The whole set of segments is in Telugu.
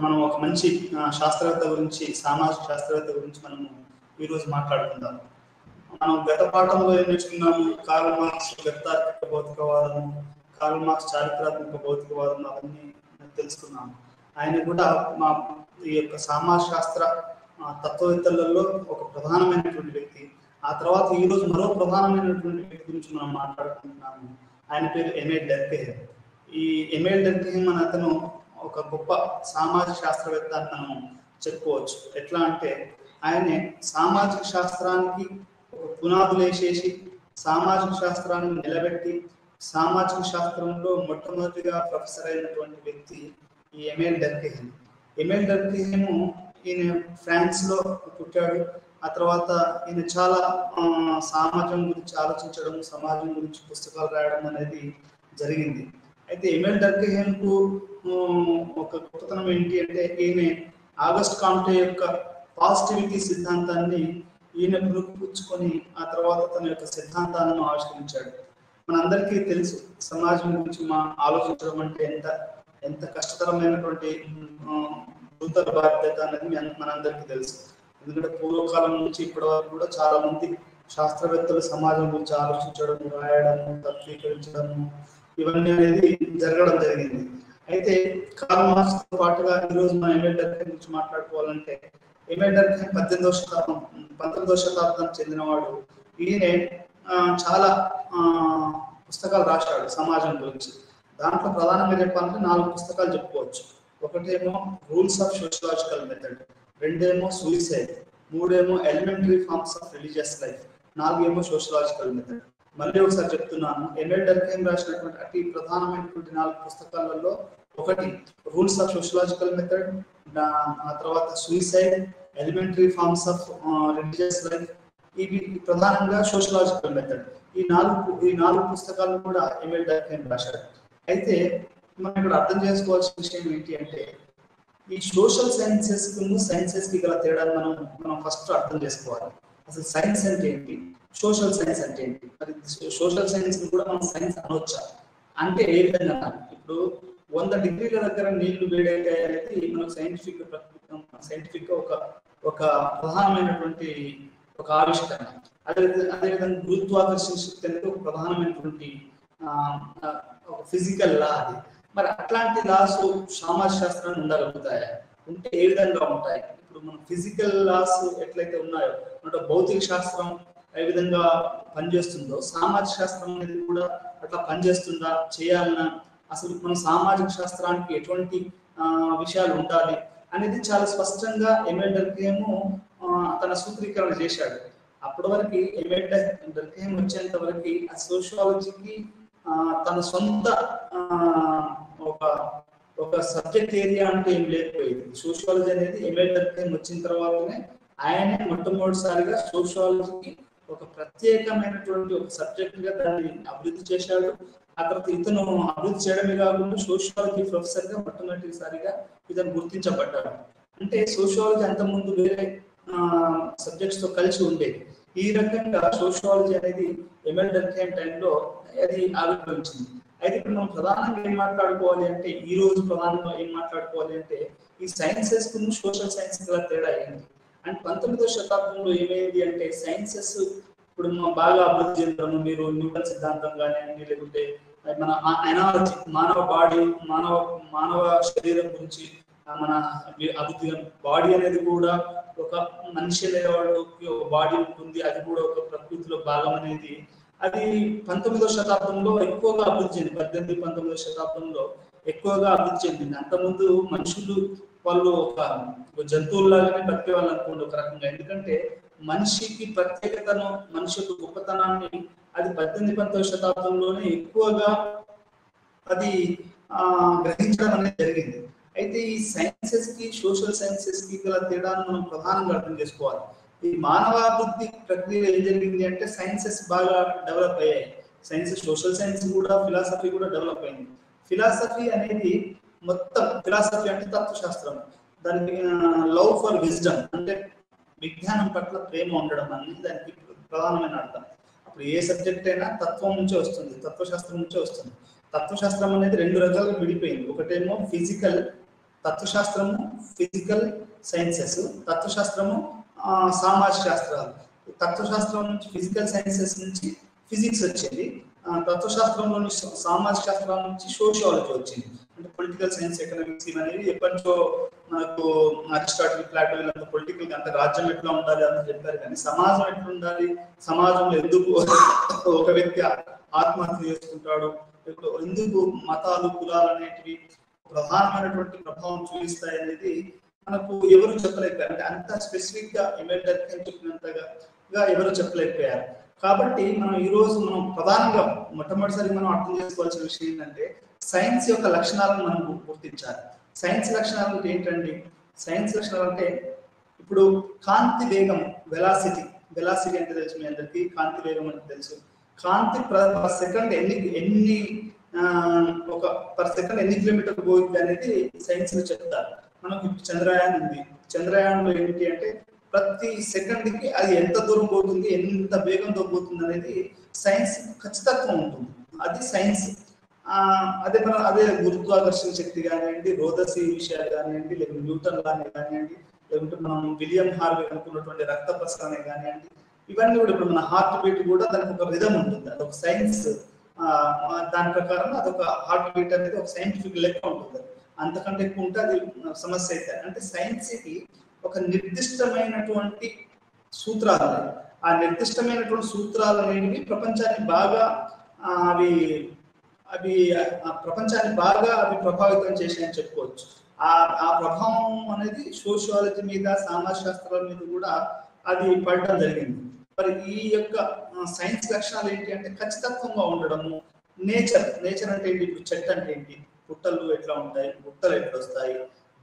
మనం ఒక మంచి శాస్త్రవేత్త గురించి, సామాజిక శాస్త్రవేత్త గురించి మనము ఈరోజు మాట్లాడుకుందాం. మనం గత పాఠంలో ఏం నేర్చుకున్నాము? కార్ల్ మార్క్స్ వ్యక్తాత్మక భౌతికవాదం, కార్ల్ మార్క్స్ చారిత్రాత్మక భౌతికవాదం అవన్నీ తెలుసుకున్నాము. ఆయన కూడా మా ఈ యొక్క సామాజిక శాస్త్ర తత్వవేత్తలలో ఒక ప్రధానమైనటువంటి వ్యక్తి. ఆ తర్వాత ఈరోజు మరో ప్రధానమైనటువంటి వ్యక్తి గురించి మనం మాట్లాడుకుంటున్నాము. ఆయన పేరు ఎమిల్ డర్కెహెమ్. ఈ ఎమిల్ డర్కెహెమ్ అనే అతను ఒక గొప్ప సామాజిక శాస్త్రవేత్త అని మనం చెప్పుకోవచ్చు. ఎట్లా అంటే ఆయన సామాజిక శాస్త్రానికి ఒక పునాదులు వేసేసి సామాజిక శాస్త్రాన్ని నిలబెట్టి సామాజిక శాస్త్రంలో మొట్టమొదటిగా ప్రొఫెసర్ అయినటువంటి వ్యక్తి ఈ ఎమిల్ డర్కెహెమ్. ఎమిల్ డర్కెహెమ్ ఈయన ఫ్రాన్స్ లో పుట్టాడు. ఆ తర్వాత ఈయన చాలా సమాజం గురించి ఆలోచించడం, సమాజం గురించి పుస్తకాలు రాయడం అనేది జరిగింది. అయితే ఎమిల్ డర్కెహెమ్ కు ఒక గొప్పతనం ఏంటి అంటే ఈయన ఆగస్ట్ కాంటే యొక్క పాజిటివిటీ సిద్ధాంతాన్ని ఈయన పుచ్చుకొని ఆ తర్వాత తన యొక్క సిద్ధాంతాలను ఆవిష్కరించాడు. మనందరికీ తెలుసు సమాజం గురించి ఆలోచించడం అంటే ఎంత కష్టతరమైనటువంటి గురుతర బాధ్యత అనేది మనందరికీ తెలుసు. ఎందుకంటే పూర్వకాలం నుంచి ఇప్పటి వరకు కూడా చాలా మంది శాస్త్రవేత్తలు సమాజం గురించి ఆలోచించడం, రాయడము, తత్వీకరించడము ఇవన్నీ అనేది జరగడం జరిగింది. అయితే కార్ల్ మార్క్స్ తో పాటుగా ఈరోజు మనం ఎమిల్ డర్కెహెమ్ గురించి మాట్లాడుకోవాలంటే ఎమిల్ డర్కెహెమ్ 19వ శతాబ్దానికి చెందినవాడు. ఈయన చాలా పుస్తకాలు రాశాడు సమాజం గురించి. దాంట్లో ప్రధానంగా చెప్పాలంటే 4 పుస్తకాలు చెప్పుకోవచ్చు. ఒకటేమో రూల్స్ ఆఫ్ సోషలాజికల్ మెథడ్, రెండేమో సూయిసైడ్, మూడేమో elementary forms of religious life, 4 ఏమో సోషలాజికల్ మెథడ్. మళ్ళీ ఒకసారి చెప్తున్నాను, ఎమిల్ డర్కెహెమ్ రాసినటువంటి అతి ప్రధానమైనటువంటి 4 పుస్తకాలలో ఒకటి రూల్స్ ఆఫ్ సోషలాజికల్ మెథడ్, ఆ తర్వాత suicide, elementary forms of religious life, ఇవి ప్రధానంగా సోషలాజికల్ మెథడ్. ఈ నాలుగు పుస్తకాలను కూడా ఎమిల్ డర్కెహెమ్ రాశాడు. అయితే మనం ఇక్కడ అర్థం చేసుకోవాల్సిన విషయం ఏంటి అంటే ఈ సోషల్ సైన్సెస్ కి గల తేడాను మనం ఫస్ట్ అర్థం చేసుకోవాలి. అసలు సైన్స్ అంటే ఏంటి, సోషల్ సైన్స్ అంటే ఏంటి? మరి సోషల్ సైన్స్ కూడా మనం సైన్స్ అనవచ్చా అంటే ఏ విధంగా? ఇప్పుడు 100 డిగ్రీల దగ్గర నీళ్లు వేడైతాయి అనేది మనకు సైంటిఫిక్ ఒక ప్రధానమైనటువంటి ఒక ఆవిష్కరణ. అదేవిధంగా గురుత్వాకర్షణ శక్తి అనేది ఒక ప్రధానమైనటువంటి ఒక ఫిజికల్ లా అది. మరి అట్లాంటి లాస్ సామాజిక శాస్త్రాన్ని ఉండగలుగుతాయా? ఉంటే ఏ విధంగా ఉంటాయి? ఇప్పుడు మన ఫిజికల్ లాస్ ఎట్లయితే ఉన్నాయో అంటే భౌతిక శాస్త్రం ఏ విధంగా పనిచేస్తుందో సామాజిక శాస్త్రం అనేది కూడా అట్లా పనిచేస్తుందా, చేయాలన్నా, అసలు మన సామాజిక శాస్త్రానికి ఎటువంటి విషయాలు ఉండాలి అనేది చాలా స్పష్టంగా ఎమిల్ డర్కెహెమ్ తన సూత్రీకరణ చేశాడు. అప్పటి వరకు ఎమిల్ డర్కెహెమ్ వచ్చేంత వరకు ఆ సోషియాలజీకి తన సొంత ఒక సబ్జెక్ట్ ఏరియా అంటే ఏం లేకపోయింది. సోషియాలజీ అనేది ఎమిల్ డర్కెహెమ్ వచ్చిన తర్వాతనే ఆయనే మొట్టమొదటిసారిగా సోషియాలజీకి ఒక ప్రత్యేకమైనటువంటి ఒక సబ్జెక్ట్ గా దాన్ని అభివృద్ధి చేశాడు. ఆ తర్వాత ఇతను అభివృద్ధి చేయడమే కాకుండా సోషియాలజీ ప్రొఫెసర్ గా మొట్టమొదటిసారిగా ఇతను గుర్తించబడ్డాడు. అంటే సోషియాలజీ అంతకుముందు వేరే సబ్జెక్ట్స్ తో కలిసి ఉండేది. ఈ రకంగా సోషియాలజీ అనేది ఎమిల్ డర్కెహెమ్ టైంలో అది ఆవిర్భవించింది. అయితే ఇప్పుడు మనం ప్రధానంగా ఏం మాట్లాడుకోవాలి అంటే ఈ రోజు ప్రధానంగా ఏం మాట్లాడుకోవాలి అంటే ఈ సైన్సెస్ కు సోషల్ సైన్స్ గల తేడా ఏంటి అంటే 19వ శతాబ్దంలో ఏమైంది అంటే సైన్సెస్ ఇప్పుడు బాగా అభివృద్ధి చెందడం, మీరు న్యూటన్ సిద్ధాంతం కానివ్వండి, లేకుంటే మన ఎనాలజీ మానవ శరీరం గురించి మన అభివృద్ధి, బాడీ అనేది కూడా ఒక మనిషి అనేవాడికి ఒక బాడీ ఉంటుంది, అది కూడా ఒక ప్రకృతిలో భాగం అనేది అది 19వ శతాబ్దంలో ఎక్కువగా అభివృద్ధి చెందింది. 18-19వ శతాబ్దంలో ఎక్కువగా అభివృద్ధి చెందింది. అంతకుముందు మనుషులు వాళ్ళు ఒక జంతువుల్లాగానే బతికే వాళ్ళు అనుకోండి ఒక రకంగా. ఎందుకంటే మనిషికి ప్రత్యేకతను, మనిషి యొక్క గొప్పతనాన్ని అది 18-19వ శతాబ్దంలోనే ఎక్కువగా అది గ్రహించడం అనేది జరిగింది. అయితే ఈ సైన్సెస్ కి సోషల్ సైన్సెస్ కి గల తేడాను మనం ప్రధానంగా అర్థం చేసుకోవాలి. ఈ మానవాభివృద్ధి ప్రక్రియ ఏం జరిగింది అంటే సైన్సెస్ బాగా డెవలప్ అయ్యాయి. సోషల్ సైన్స్ కూడా, ఫిలాసఫీ కూడా డెవలప్ అయింది. ఫిలాసఫీ అనేది మొత్తం ఫిలాసఫీ అంటే తత్వశాస్త్రం, దానికి లవ్ ఫర్ విజ్డమ్ అంటే విజ్ఞానం పట్ల ప్రేమ ఉండడం అనేది దానికి ప్రధానమైన అర్థం. అప్పుడు ఏ సబ్జెక్ట్ అయినా తత్వం నుంచే వస్తుంది, తత్వశాస్త్రం నుంచే వస్తుంది. తత్వశాస్త్రం అనేది 2 రకాలుగా విడిపోయింది. ఒకటేమో ఫిజికల్ తత్వశాస్త్రము, ఫిజికల్ సైన్సెస్, తత్వశాస్త్రము, సామాజిక శాస్త్రాలు. తత్వశాస్త్రం నుంచి ఫిజికల్ సైన్సెస్ నుంచి ఫిజిక్స్ వచ్చింది, తత్వశాస్త్రంలోని సామాజిక శాస్త్రాల నుంచి సోషియాలజీ వచ్చింది. అంటే పొలిటికల్ సైన్స్, ఎకనామిక్స్ ఇవన్నీ ఎప్పటికో మనకు అరిస్టాటిల్, ప్లాటో వీళ్ళంతా పొలిటికల్ అంటే రాజ్యం ఎట్లా ఉండాలి అని చెప్పారు, కానీ సమాజం ఎట్లా ఉండాలి, సమాజంలో ఎందుకు ఒక వ్యక్తి ఆత్మహత్య చేసుకుంటాడు, ఎందుకు మతాలు, కులాలు అనేటివి ప్రధానమైనటువంటి ప్రభావం చూపిస్తాయి అనేది మనకు ఎవరు చెప్పలేకపోయారు. అంటే అంత స్పెసిఫిక్ గా చెప్పినంతగా ఎవరు చెప్పలేకపోయారు. కాబట్టి మనం ఈ రోజు మనం ప్రధానంగా మొట్టమొదటిసారి మనం అర్థం చేసుకోవాల్సిన విషయం ఏంటంటే సైన్స్ యొక్క లక్షణాలను మనం గుర్తించాలి. సైన్స్ లక్షణాలు అంటే ఏంటండి? సైన్స్ లక్షణాలు అంటే ఇప్పుడు కాంతి వేగం, వెలాసిటీ అంటే తెలుసు మీ అందరికీ, కాంతి వేగం అంటే తెలుసు. కాంతి పర్ సెకండ్ ఎన్ని కిలోమీటర్ పోయింది అనేది సైన్స్ లో చెప్తారు. మనకు చంద్రయాన్ ఉంది, చంద్రయాన్లో ఏంటి అంటే ప్రతి సెకండ్ కి అది ఎంత దూరం పోతుంది, ఎంత వేగంతో పోతుంది అనేది సైన్స్ ఖచ్చితత్వం ఉంటుంది. అది సైన్స్. అదే గురుత్వాకర్షణ శక్తి కానివ్వండి, రోదసి విషయాలు కానివ్వండి, లేకపోతే న్యూటన్ లానే కానివ్వండి, లేకుంటే మనం విలియం హార్వే అనుకున్నటువంటి రక్త ప్రసరణ కానివ్వండి, ఇవన్నీ కూడా ఇప్పుడు మన హార్ట్ బీట్ కూడా దానికి ఒక రిథమ్ ఉంటుంది, అదొక సైన్స్. దాని ప్రకారం అదొక హార్ట్ బీట్ అనేది ఒక సైంటిఫిక్ లెక్క ఉంటుంది. అంతకంటే ఎక్కువ ఉంటే అది సమస్య అవుతాయి. అంటే సైన్స్ కి ఒక నిర్దిష్టమైనటువంటి సూత్రాలు, ఆ నిర్దిష్టమైనటువంటి సూత్రాలు అనేవి ప్రపంచాన్ని బాగా ప్రభావితం చేశాయని చెప్పుకోవచ్చు. ఆ ప్రభావం అనేది సోషియాలజీ మీద, సామాజిక శాస్త్రాల మీద కూడా అది పడడం జరిగింది. మరి ఈ యొక్క సైన్స్ లక్షణాలు ఏంటి అంటే ఖచ్చితత్వంగా ఉండడము. నేచర్ అంటే ఏంటి? ఇప్పుడు చెట్టు అంటే ఏంటి, పుట్టలు ఎట్లా ఉంటాయి, గుట్టలు ఎట్లా వస్తాయి,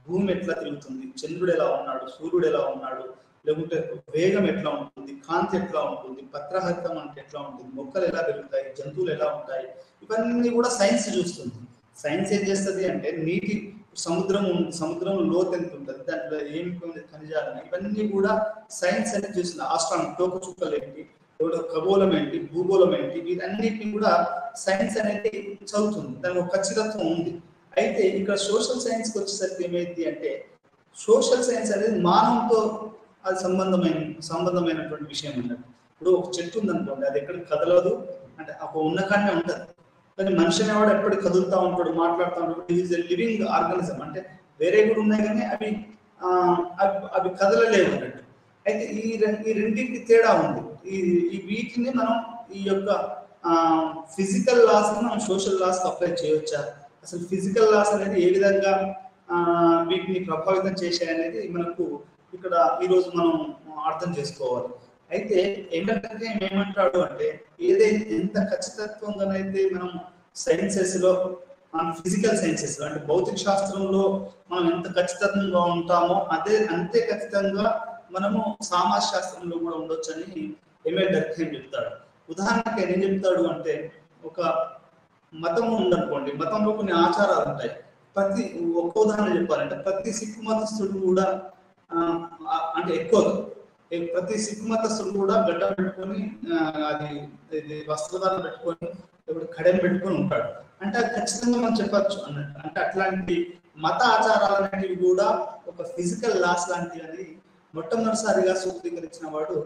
భూమి ఎట్లా తిరుగుతుంది, చంద్రుడు ఎలా ఉన్నాడు, సూర్యుడు ఎలా ఉన్నాడు, లేకుంటే వేగం ఎట్లా ఉంటుంది, కాంతి ఎట్లా ఉంటుంది, పత్రహరితం అంటే ఎట్లా ఉంటుంది, మొక్కలు ఎలా పెరుగుతాయి, జంతువులు ఎలా ఉంటాయి, ఇవన్నీ కూడా సైన్స్ చూస్తుంది. సైన్స్ ఏం చేస్తుంది అంటే నీటి సముద్రం లోతు ఎంత ఉంటుంది, దాంట్లో ఏమి ఖనిజాలు, ఇవన్నీ కూడా సైన్స్ అనేది చూస్తుంది. ఆస్ట్రానమీ, తోకచుక్కలు ఏంటి, ఖగోళం ఏంటి, భూగోళం ఏంటి, వీటన్నిటిని కూడా సైన్స్ అనేది చదువుతుంది. దానికి ఒక ఖచ్చితత్వం ఉంది. అయితే ఇక్కడ సోషల్ సైన్స్కి వచ్చేసరికి ఏమైంది అంటే సోషల్ సైన్స్ అనేది మానవంతో అది సంబంధమైనటువంటి విషయం అన్నట్టు. ఇప్పుడు ఒక చెట్టు ఉందనుకోండి, అది ఎక్కడికి కదలదు, అంటే ఒక ఉన్న కాడనే ఉంటుంది. కానీ మనిషి అనేవాడు ఎప్పటికి కదులుతూ ఉంటాడు, మాట్లాడుతూ ఉంటాడు. Is a living organism. అంటే వేరే కూడా ఉన్నాయి కానీ అవి కదలలేవు అన్నట్టు. అయితే ఈ రెండింటికి తేడా ఉంది. ఈ వీటిని మనం ఈ యొక్క ఫిజికల్ లాస్ మనం సోషల్ లాస్ అప్లై చేయవచ్చా, అసలు ఫిజికల్ లాస్ అనేది ఏ విధంగా వీటిని ప్రభావితం చేశాయనేది మనకు ఇక్కడ ఈరోజు మనం అర్థం చేసుకోవాలి. అయితే ఏంటంటే ఏమంటాడు అంటే ఏదైతే ఎంత ఖచ్చితత్వంగానైతే మనం సైన్సెస్ లో, ఫిజికల్ సైన్సెస్ లో అంటే భౌతిక శాస్త్రంలో మనం ఎంత ఖచ్చితంగా ఉంటామో అంతే ఖచ్చితంగా మనము సామాజిక శాస్త్రంలో కూడా ఉండొచ్చు అని ఎంఎల్ డర్కీమ్ చెప్తాడు. ఉదాహరణకి ఏం చెప్తాడు అంటే ఒక మతం ఉందనుకోండి, మతంలో కొన్ని ఆచారాలు ఉంటాయి. ఒక్క ఉదాహరణ చెప్పాలంటే ప్రతి సిక్కు మతస్థుడు కూడా అంటే ప్రతి సిక్కు మతస్థుడు కూడా గడ్డ పెట్టుకొని అది వస్త్రధారణ పెట్టుకొని ఇప్పుడు కడెం పెట్టుకొని ఉంటాడు. అంటే అది ఖచ్చితంగా మనం చెప్పచ్చు అన్నట్టు. అంటే అట్లాంటి మత ఆచారాలు అనేటివి కూడా ఒక ఫిజికల్ లాస్ లాంటివి అని మొట్టమొదటిసారిగా సూత్రీకరించిన వాడు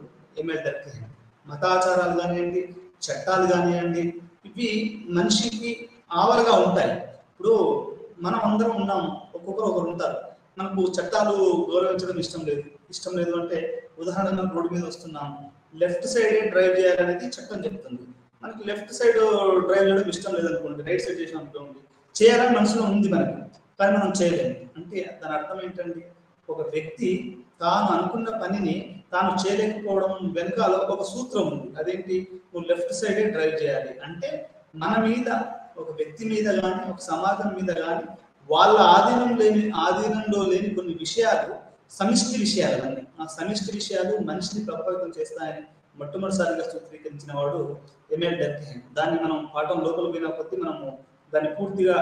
ఎంఎల్ డర్కీమ్. మత ఆచారాలు కానివ్వండి, చట్టాలు కానివ్వండి, ఇవి మనిషికి ఆవరగా ఉంటాయి. ఇప్పుడు మనం అందరం ఉన్నాము, ఒకరు ఉంటారు. మనకు చట్టాలు గౌరవించడం ఇష్టం లేదు అంటే ఉదాహరణగా రోడ్డు మీద వస్తున్నాము, లెఫ్ట్ సైడ్ డ్రైవ్ చేయాలనేది చట్టం చెప్తుంది. మనకి లెఫ్ట్ సైడ్ డ్రైవ్ చేయడం ఇష్టం లేదనుకోండి, రైట్ సైడ్ చేసినప్పుడు చేయాలని మనసులో ఉంది మనకి, కానీ మనం చేయలేము. అంటే దాని అర్థం ఏంటండి? ఒక వ్యక్తి తాను అనుకున్న పనిని తాను చేయలేకపోవడం వెనకాల ఒక సూత్రం ఉంది. అదేంటి? నువ్వు లెఫ్ట్ సైడే డ్రైవ్ చేయాలి అంటే మన మీద, ఒక వ్యక్తి మీద కానీ, ఒక సమాజం మీద కానీ వాళ్ళ ఆధీనంలో లేని కొన్ని విషయాలు సమిష్టి విషయాలు అన్నీ. ఆ సమిష్టి విషయాలు మనిషిని ప్రభావితం చేస్తాయని మొట్టమొదటిసారిగా సూత్రీకరించిన వాడు ఎంఎల్ డర్కీమ్. దాన్ని మనం పాఠం లోపల పోయిన కొద్దీ మనము దాన్ని పూర్తిగా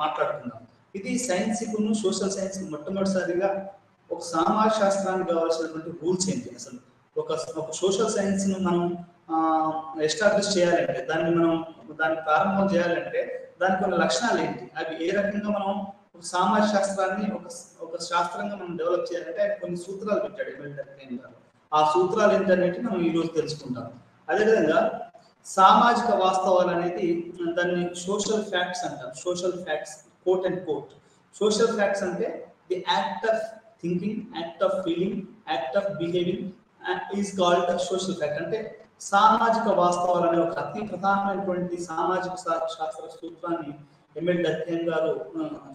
మాట్లాడుతున్నాం. ఇది సైన్స్కును సోషల్ సైన్స్ మొట్టమొదటిసారిగా ఒక సామాజిక శాస్త్రానికి కావాల్సినటువంటి రూల్స్ ఏంటి, అసలు ఒక సోషల్ సైన్స్ ను మనం ఎస్టాబ్లిష్ చేయాలంటే, దాన్ని ప్రారంభం చేయాలంటే దానికి కొన్ని లక్షణాలు ఏంటి, అవి ఏ రకంగా మనం ఒక సమాజ శాస్త్రాన్ని ఒక శాస్త్రంగా మనం డెవలప్ చేయాలంటే ఆయన కొన్ని సూత్రాలు పెట్టాడు ఎమ్మెల్యే డర్కీమ్ గారు. ఆ సూత్రాలు ఏంటనేది మనం ఈ రోజు తెలుసుకుంటాం. అదేవిధంగా సామాజిక వాస్తవాలు అనేది దాన్ని సోషల్ ఫ్యాక్ట్స్ అంటారు. Social facts quote and quote. Social facts అంటే the act of thinking, act of feeling, act of behaving is called social fact. అంటే సామాజిక వాస్తవాలు అనే ఒక అతి ప్రధానమైనటువంటి సామాజిక శాస్త్ర సూత్రాన్ని ఎమ్మెల్యే డర్కీమ్ గారు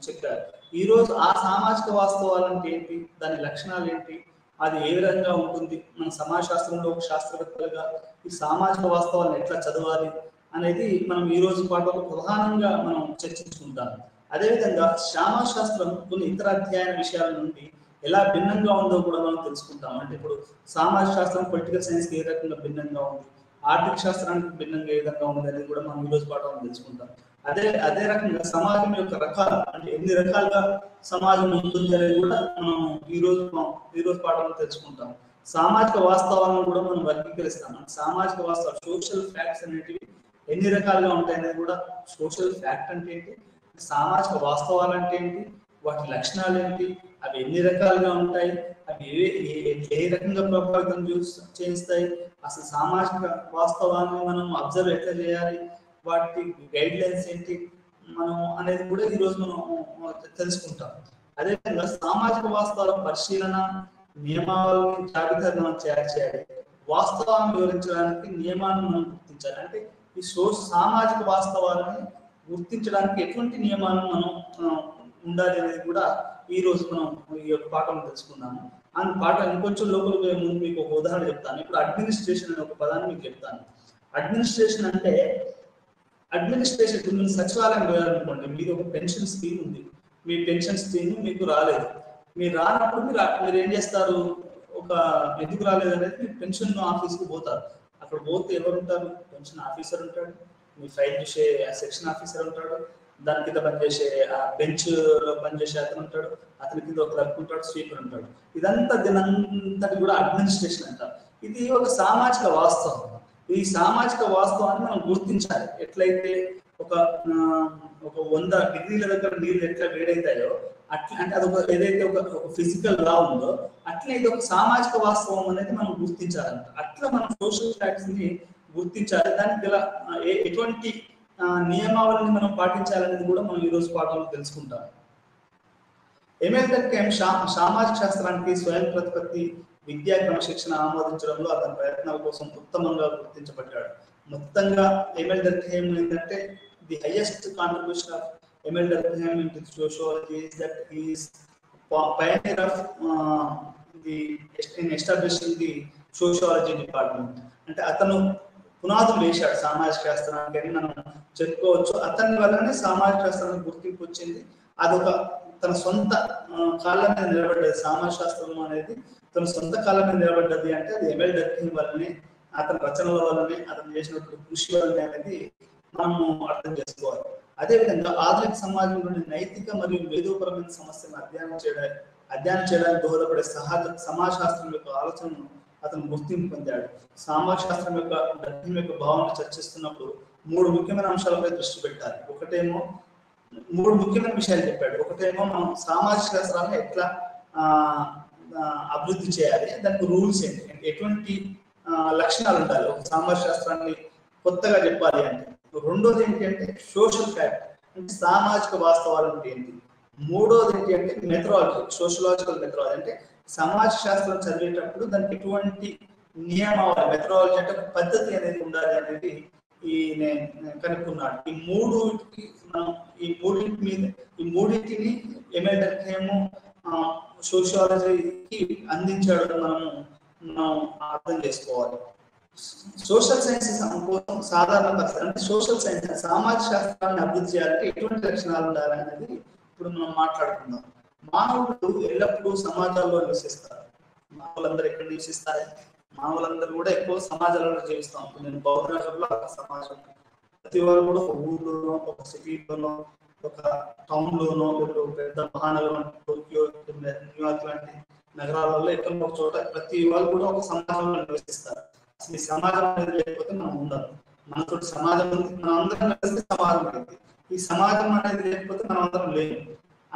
చెప్పారు. ఈ రోజు ఆ సామాజిక వాస్తవాలు అంటే ఏంటి, దాని లక్షణాలు ఏంటి, అది ఏ విధంగా ఉంటుంది, మన సమాజ శాస్త్రంలో ఒక శాస్త్రవేత్తలుగా ఈ సామాజిక వాస్తవాలను ఎట్లా చదవాలి అనేది మనం ఈ రోజు పాటలో ప్రధానంగా మనం చర్చించుకుంటాం. అదేవిధంగా సమాజ శాస్త్రం కొన్ని ఇతర అధ్యయన విషయాల నుండి ఎలా భిన్నంగా ఉందో కూడా మనం తెలుసుకుంటాం. అంటే ఇప్పుడు సామాజిక శాస్త్రం పొలిటికల్ సైన్స్ ఏ రకంగా భిన్నంగా ఉంది, ఆర్థిక శాస్త్రానికి భిన్నంగా ఏ విధంగా ఉంది అనేది కూడా మనం ఈ రోజు పాఠంలో తెలుసుకుంటాం. అదే రకంగా సమాజం యొక్క రకాలు, అంటే ఎన్ని రకాలుగా సమాజం ఉంటుంది అనేది కూడా మనం ఈ రోజు పాఠంలో తెలుసుకుంటాం. సామాజిక వాస్తవాలను కూడా మనం వర్గీకరిస్తాం. సామాజిక వాస్తవాలు సోషల్ ఫ్యాక్ట్స్ అనేటివి ఎన్ని రకాలుగా ఉంటాయి అనేది కూడా, సోషల్ ఫ్యాక్ట్ అంటే ఏంటి, సామాజిక వాస్తవాలు అంటే ఏంటి, వాటి లక్షణాలు ఏంటి, అవి ఎన్ని రకాలుగా ఉంటాయి, అవి ఏ రకంగా ప్రభావితం చేస్తాయి, అసలు సామాజిక వాస్తవాన్ని మనం అబ్జర్వ్ ఎట్లా చేయాలి, వాటి గైడ్ లైన్స్ ఏంటి మనం అనేది కూడా ఈ రోజు మనం తెలుసుకుంటాం. అదేవిధంగా సామాజిక వాస్తవాల పరిశీలన, నియమావళిని జాబితాను మనం తయారు చేయాలి. వాస్తవాన్ని వివరించడానికి నియమాలను మనం గుర్తించాలి. అంటే ఈ సామాజిక వాస్తవాలని గుర్తించడానికి ఎటువంటి నియమాలను మనం ఉండాలి అనేది కూడా ఈ రోజు మనం ఈ యొక్క పాఠం తెలుసుకున్నాము. అండ్ పాఠం ఇంకొంచెం లోపలికి ముందు మీకు ఒక ఉదాహరణ చెప్తాను. ఇప్పుడు అడ్మినిస్ట్రేషన్ అనే ఒక పదాన్ని మీకు చెప్తాను. అడ్మినిస్ట్రేషన్ అంటే, అడ్మినిస్ట్రేషన్ ఇప్పుడు మీరు సచివాలయం పోయాలనుకోండి, మీది ఒక పెన్షన్ స్కీమ్ ఉంది, మీ పెన్షన్ స్కీమ్ మీకు రాలేదు. మీరు రానప్పుడు మీరు ఏం చేస్తారు, ఒక ఎందుకు రాలేదు అనేది మీరు పెన్షన్ ఆఫీస్కి పోతారు. అక్కడ పోతే ఎవరు ఉంటారు, పెన్షన్ ఆఫీసర్ ఉంటాడు, మీ ఫైల్ చూసే సెక్షన్ ఆఫీసర్ ఉంటాడు, దాని కింద పనిచేసే బెంచ్ లో పనిచేసే అతను ఉంటాడు, అతని కింద ఒక క్లర్క్ ఉంటాడు, స్పీకర్ ఉంటాడు. ఇదంతా దీనంతటి కూడా అడ్మినిస్ట్రేషన్ అంటారు. ఇది ఒక సామాజిక వాస్తవం. ఈ సామాజిక వాస్తవాన్ని మనం గుర్తించాలి. ఎట్లయితే ఒక 100 డిగ్రీల దగ్గర నీళ్ళు ఎట్లా వేడైతాయో అట్లా, అంటే అదొక ఏదైతే ఒక ఫిజికల్ లా ఉందో అట్లా ఇది ఒక సామాజిక వాస్తవం అనేది మనం గుర్తించాలంట. అట్లా మనం సోషల్ ఫ్యాక్ట్స్ ని గుర్తించాలి. దానికి గల ఎటువంటి నియమావళిని మనం పాటించాలనేది కూడా మనం ఈ రోజు పాఠంలో తెలుసుకుంటాం. ఎమ్మెల్యే డర్కీమ్ సామాజిక శాస్త్రానికి స్వయం ప్రతిపత్తి విద్యా క్రమశిక్షణ ఆమోదించడంలో అతని ప్రయత్నాల కోసం ఉత్తమంగా గుర్తించబడ్డాడు. మొత్తంగా ఎమ్మెల్యే డర్కీమ్ ఏంటంటే the highest contribution of Emile Durkheim in sociology is that he is pioneer of in establishing the sociology department. అంటే అతను పునాదులు వేశాడు సామాజిక శాస్త్రానికి అని మనం చెప్పుకోవచ్చు. అతని వల్లనే సామాజిక శాస్త్రానికి గుర్తింపు వచ్చింది. అదొక తన సొంత కాళ్ళ మీద నిలబడ్డది. సామాజిక శాస్త్రం అనేది తన సొంత కాళ్ళ మీద నిలబడ్డది అంటే అది ఎమ్మెల్యే డర్కీమ్ వల్లనే, అతని రచనల వల్లనే, అతను చేసినటువంటి కృషి వల్లనే అనేది మనము అర్థం చేసుకోవాలి. అదేవిధంగా ఆధునిక సమాజంలోని నైతిక మరియు మేధోపరమైన సమస్యలను అధ్యయనం చేయడానికి దోహదపడే సమాజ శాస్త్రం యొక్క ఆలోచనను అతను గుర్తింపు పొందాడు. సమాజ శాస్త్రం యొక్క డర్కీమ్ యొక్క భావనను చర్చిస్తున్నప్పుడు 3 ముఖ్యమైన అంశాలపై దృష్టి పెట్టాలి. ఒకటేమో 3 ముఖ్యమైన విషయాలు చెప్పాడు. ఒకటేమో మనం సామాజిక శాస్త్రాన్ని ఎట్లా అభివృద్ధి చేయాలి, దానికి రూల్స్ ఏంటి, ఎటువంటి లక్షణాలు ఉండాలి ఒక సామాజిక శాస్త్రాన్ని కొత్తగా చెప్పాలి అంటే. రెండోది ఏంటి అంటే సోషల్ ఫ్యాక్ట్, అంటే సామాజిక వాస్తవాలు అంటే ఏంటి. మూడోది ఏంటి అంటే మెథడాలజీ, సోషలాజికల్ మెథడాలజీ, అంటే సమాజ శాస్త్రం చదివేటప్పుడు దానికి ఎటువంటి నియమావళి, మెథడాలజీ అంటే పద్ధతి అనేది ఉండాలి అనేది కనుక్కున్నాడు. ఈ మూడింటిని ఎమ్మెల్యే డర్కీమ్ సోషియాలజీకి అందించాడు మనం అర్థం చేసుకోవాలి. సోషల్ సైన్సెస్ కోసం సాధారణ పరిస్థితి, అంటే సోషల్ సైన్స్ సామాజిక శాస్త్రాన్ని అభివృద్ధి చేయాలంటే ఎటువంటి లక్షణాలు ఉండాలి అనేది ఇప్పుడు మనం మాట్లాడుకుందాం. మానవులు ఎల్లప్పుడూ సమాజాల్లో నివసిస్తారు. మానవులందరూ ఎక్కడ నివసిస్తారు? మానవులందరూ కూడా ఎక్కువ సమాజాలలో జీవిస్తాం. నేను బౌద్ధనగర్లో ఒక సమాజం, ప్రతి వాళ్ళు కూడా ఒక ఊర్లోనో, ఒక సిటీలోనో, ఒక టౌన్ లోనో, ఇప్పుడు పెద్ద మహానగరం టోక్యో, న్యూయార్క్ లాంటి నగరాలలో ఎక్కడ ఒక చోట ప్రతి వాళ్ళు కూడా ఒక సమాజంలో నివసిస్తారు. అసలు ఈ సమాజం అనేది లేకపోతే మనం ఉండాలి. మనతో సమాజం ఉంది, మనం అందరం కలిసి సమాజం ఉంది. ఈ సమాజం అనేది లేకపోతే మనం అందరం లేము.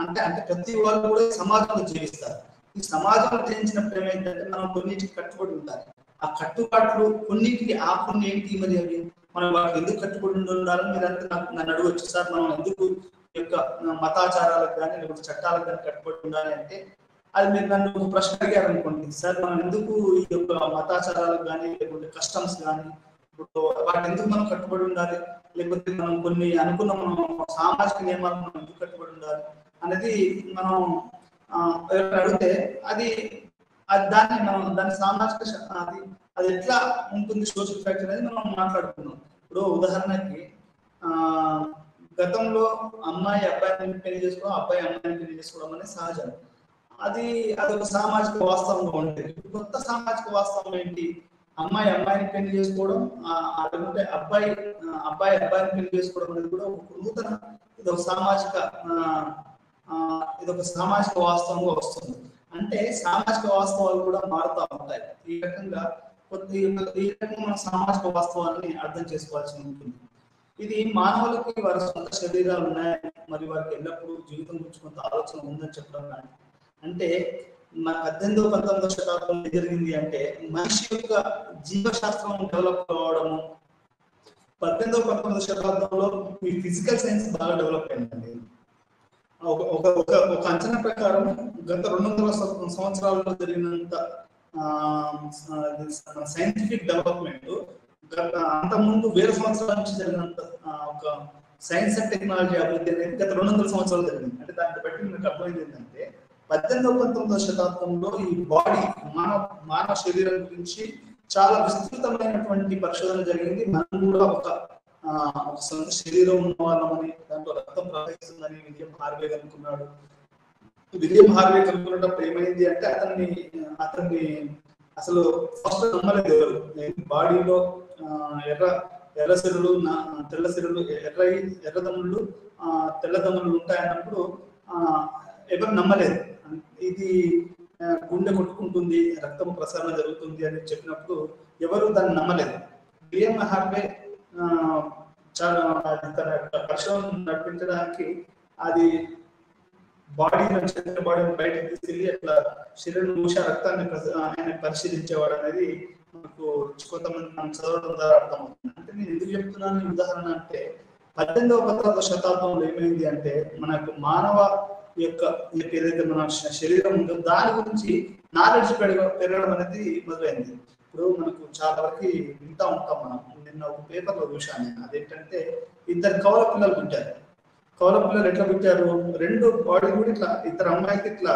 అంటే అంటే ప్రతి వాళ్ళు కూడా ఈ సమాజంలో జీవిస్తారు. ఈ సమాజంలో జీవించినప్పుడు ఏమైందంటే మనం కొన్నిటికి కట్టుబడి ఉండాలి. ఆ కట్టుబాట్లు కొన్నిటికి ఆ కొన్ని ఏంటి మరి అవి మనం వాటికి ఎందుకు కట్టుబడి ఉండాలని మీరు అంటే నన్ను అడగొచ్చు. సార్ మనం ఎందుకు ఈ యొక్క మతాచారాలకు కానీ లేకపోతే చట్టాలకు కానీ కట్టుబడి ఉండాలి అంటే, అది మీరు నన్ను ప్రశ్న అడిగారు అనుకోండి, సార్ మనం ఎందుకు ఈ యొక్క మతాచారాలకు కానీ లేకపోతే కస్టమ్స్ కానీ ఇప్పుడు వాటి ఎందుకు మనం కట్టుబడి ఉండాలి, లేకపోతే మనం కొన్ని అనుకున్న మనం సామాజిక నియమాలకు మనం ఎందుకు కట్టుబడి ఉండాలి అనేది మనం అడిగితే అది దాన్ని మనం దాని సామాజిక అది ఎట్లా ఉంటుంది సోషల్ ఫ్యాక్టర్ అనేది మనం మాట్లాడుకున్నాం. ఇప్పుడు ఉదాహరణకి గతంలో అమ్మాయి అబ్బాయిని పెళ్లి చేసుకోవడం, అబ్బాయి అమ్మాయిని పెళ్లి చేసుకోవడం అనేది సహజం. అది ఒక సామాజిక వాస్తవంగా ఉండేది. కొత్త సామాజిక వాస్తవం ఏంటి, అమ్మాయి అమ్మాయిని పెళ్లి చేసుకోవడం, లేకుంటే అబ్బాయి అబ్బాయిని పెళ్లి చేసుకోవడం అనేది కూడా ఒక నూతన ఇదొక సామాజిక వాస్తవంగా వస్తుంది. అంటే సామాజిక వాస్తవాలు కూడా మారుతూ ఉంటాయి. ఈ రకంగా మన సామాజిక వాస్తవాన్ని అర్థం చేసుకోవాల్సి ఉంటుంది. ఇది మానవులకి వారి సొంత శరీరాలు ఉన్నాయని, మరి వారికి ఎల్లప్పుడూ జీవితం గురించి కొంత ఆలోచన ఉందని చెప్పడం కానీ, అంటే 18వ 19వ శతాబ్దంలో జరిగింది అంటే మనిషి యొక్క జీవశాస్త్రం డెవలప్ కావడము, 18వ 19వ శతాబ్దంలో ఈ ఫిజికల్ సైన్స్ బాగా డెవలప్ అయిందండి. ఒక అంచనా ప్రకారం గత 200 సంవత్సరాలలో జరిగినంత సైంటిఫిక్ డెవలప్మెంట్ అంతకుముందు 1000 సంవత్సరాల నుంచి జరిగినంత ఒక సైన్స్ అండ్ టెక్నాలజీ అభివృద్ధి అనేది గత 200 సంవత్సరాలు జరిగింది. అంటే దాన్ని బట్టి మీకు అర్థమైంది ఏంటంటే 18వ 19వ శతాబ్దంలో ఈ బాడీ మానవ శరీరం గురించి చాలా విస్తృతమైనటువంటి పరిశోధన జరిగింది. మనం కూడా ఒక సొంత శరీరం ఉన్న వాళ్ళమని, దాంట్లో రక్తం ప్రవహిస్తుందని విలియం హార్వే కనుక్కున్నాడు. విలియం హార్వే కనుక్కున్నప్పుడు ఏమైంది అంటే అతన్ని అసలు ఫస్ట్ నమ్మలేదు ఎవరు. బాడీలో ఎర్ర సిరులు, తెల్ల సిరులు, ఎర్రదమ్ములు, తెల్లదమ్ములు ఉంటాయన్నప్పుడు ఎవరు నమ్మలేదు. ఇది గుండె కొట్టుకుంటుంది, రక్తం ప్రసరణ జరుగుతుంది అని చెప్పినప్పుడు ఎవరు దాన్ని నమ్మలేదు. విలియం హార్వే చాలా తన పరిశోధన నడిపించడానికి అది బాడీని బయటకు తీసుకెళ్ళి అట్లా శరీరం మూస రక్తాన్ని ఆయన పరిశీలించేవాడు అనేది మనకు కొంతమంది మనం చదవడం ద్వారా అర్థమవుతుంది. అంటే నేను ఎందుకు చెప్తున్నాను ఉదాహరణ అంటే 18వ 19వ శతాబ్దంలో ఏమైంది అంటే మనకు మానవ యొక్క ఏదైతే మన శరీరం ఉందో దాని గురించి నాలెడ్జ్ పెరగడం అనేది మొదలైంది. ఇప్పుడు మనకు చాలా వరకు వింటా ఉంటాం మనం. నిన్న ఒక పేపర్లో చూశాను నేను, అదేంటంటే 2 కవల పిల్లలు పుట్టారు. కవల పిల్లలు ఎట్లా పుట్టారు, 2 బాడీ కూడా ఇట్లా ఇద్దరు అమ్మాయికి ఇట్లా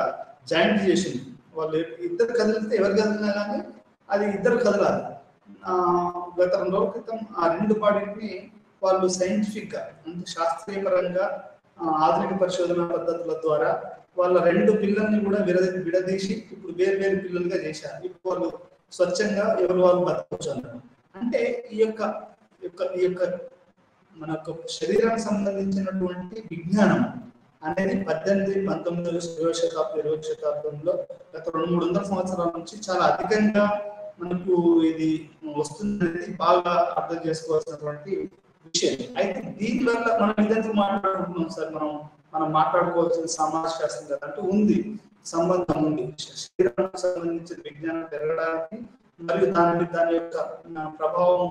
జాయింట్ చేసింది. వాళ్ళు ఇద్దరు కదిలితే ఎవరు కదిలినా కానీ అది ఇద్దరు కదలాలి. గత 2 రోజుల క్రితం ఆ 2 బాడీని వాళ్ళు సైంటిఫిక్ గా అంటే శాస్త్రీయపరంగా ఆధునిక పరిశోధన పద్ధతుల ద్వారా వాళ్ళ 2 పిల్లల్ని కూడా విడదీసి ఇప్పుడు వేరు పిల్లలుగా చేశారు. ఇప్పుడు వాళ్ళు స్వచ్ఛంగా ఎవరు వాళ్ళు బతకవచ్చు అన్నారు. అంటే ఈ యొక్క మనకు శరీరానికి సంబంధించినటువంటి విజ్ఞానం అనేది 18, 19, 20వ శతాబ్దంలో గత 200-300 సంవత్సరాల నుంచి చాలా అధికంగా మనకు ఇది వస్తుందనేది బాగా అర్థం చేసుకోవాల్సినటువంటి విషయం. అయితే దీనివల్ల మనం ఇదంతా మాట్లాడుకుంటున్నాం సార్, మనం మాట్లాడుకోవాల్సిన సమాజ శాస్త్రం కదా అంటే ఉంది, సంబంధం ఉంది. శరీరానికి సంబంధించిన విజ్ఞానం పెరగడానికి మరియు దాని యొక్క ప్రభావం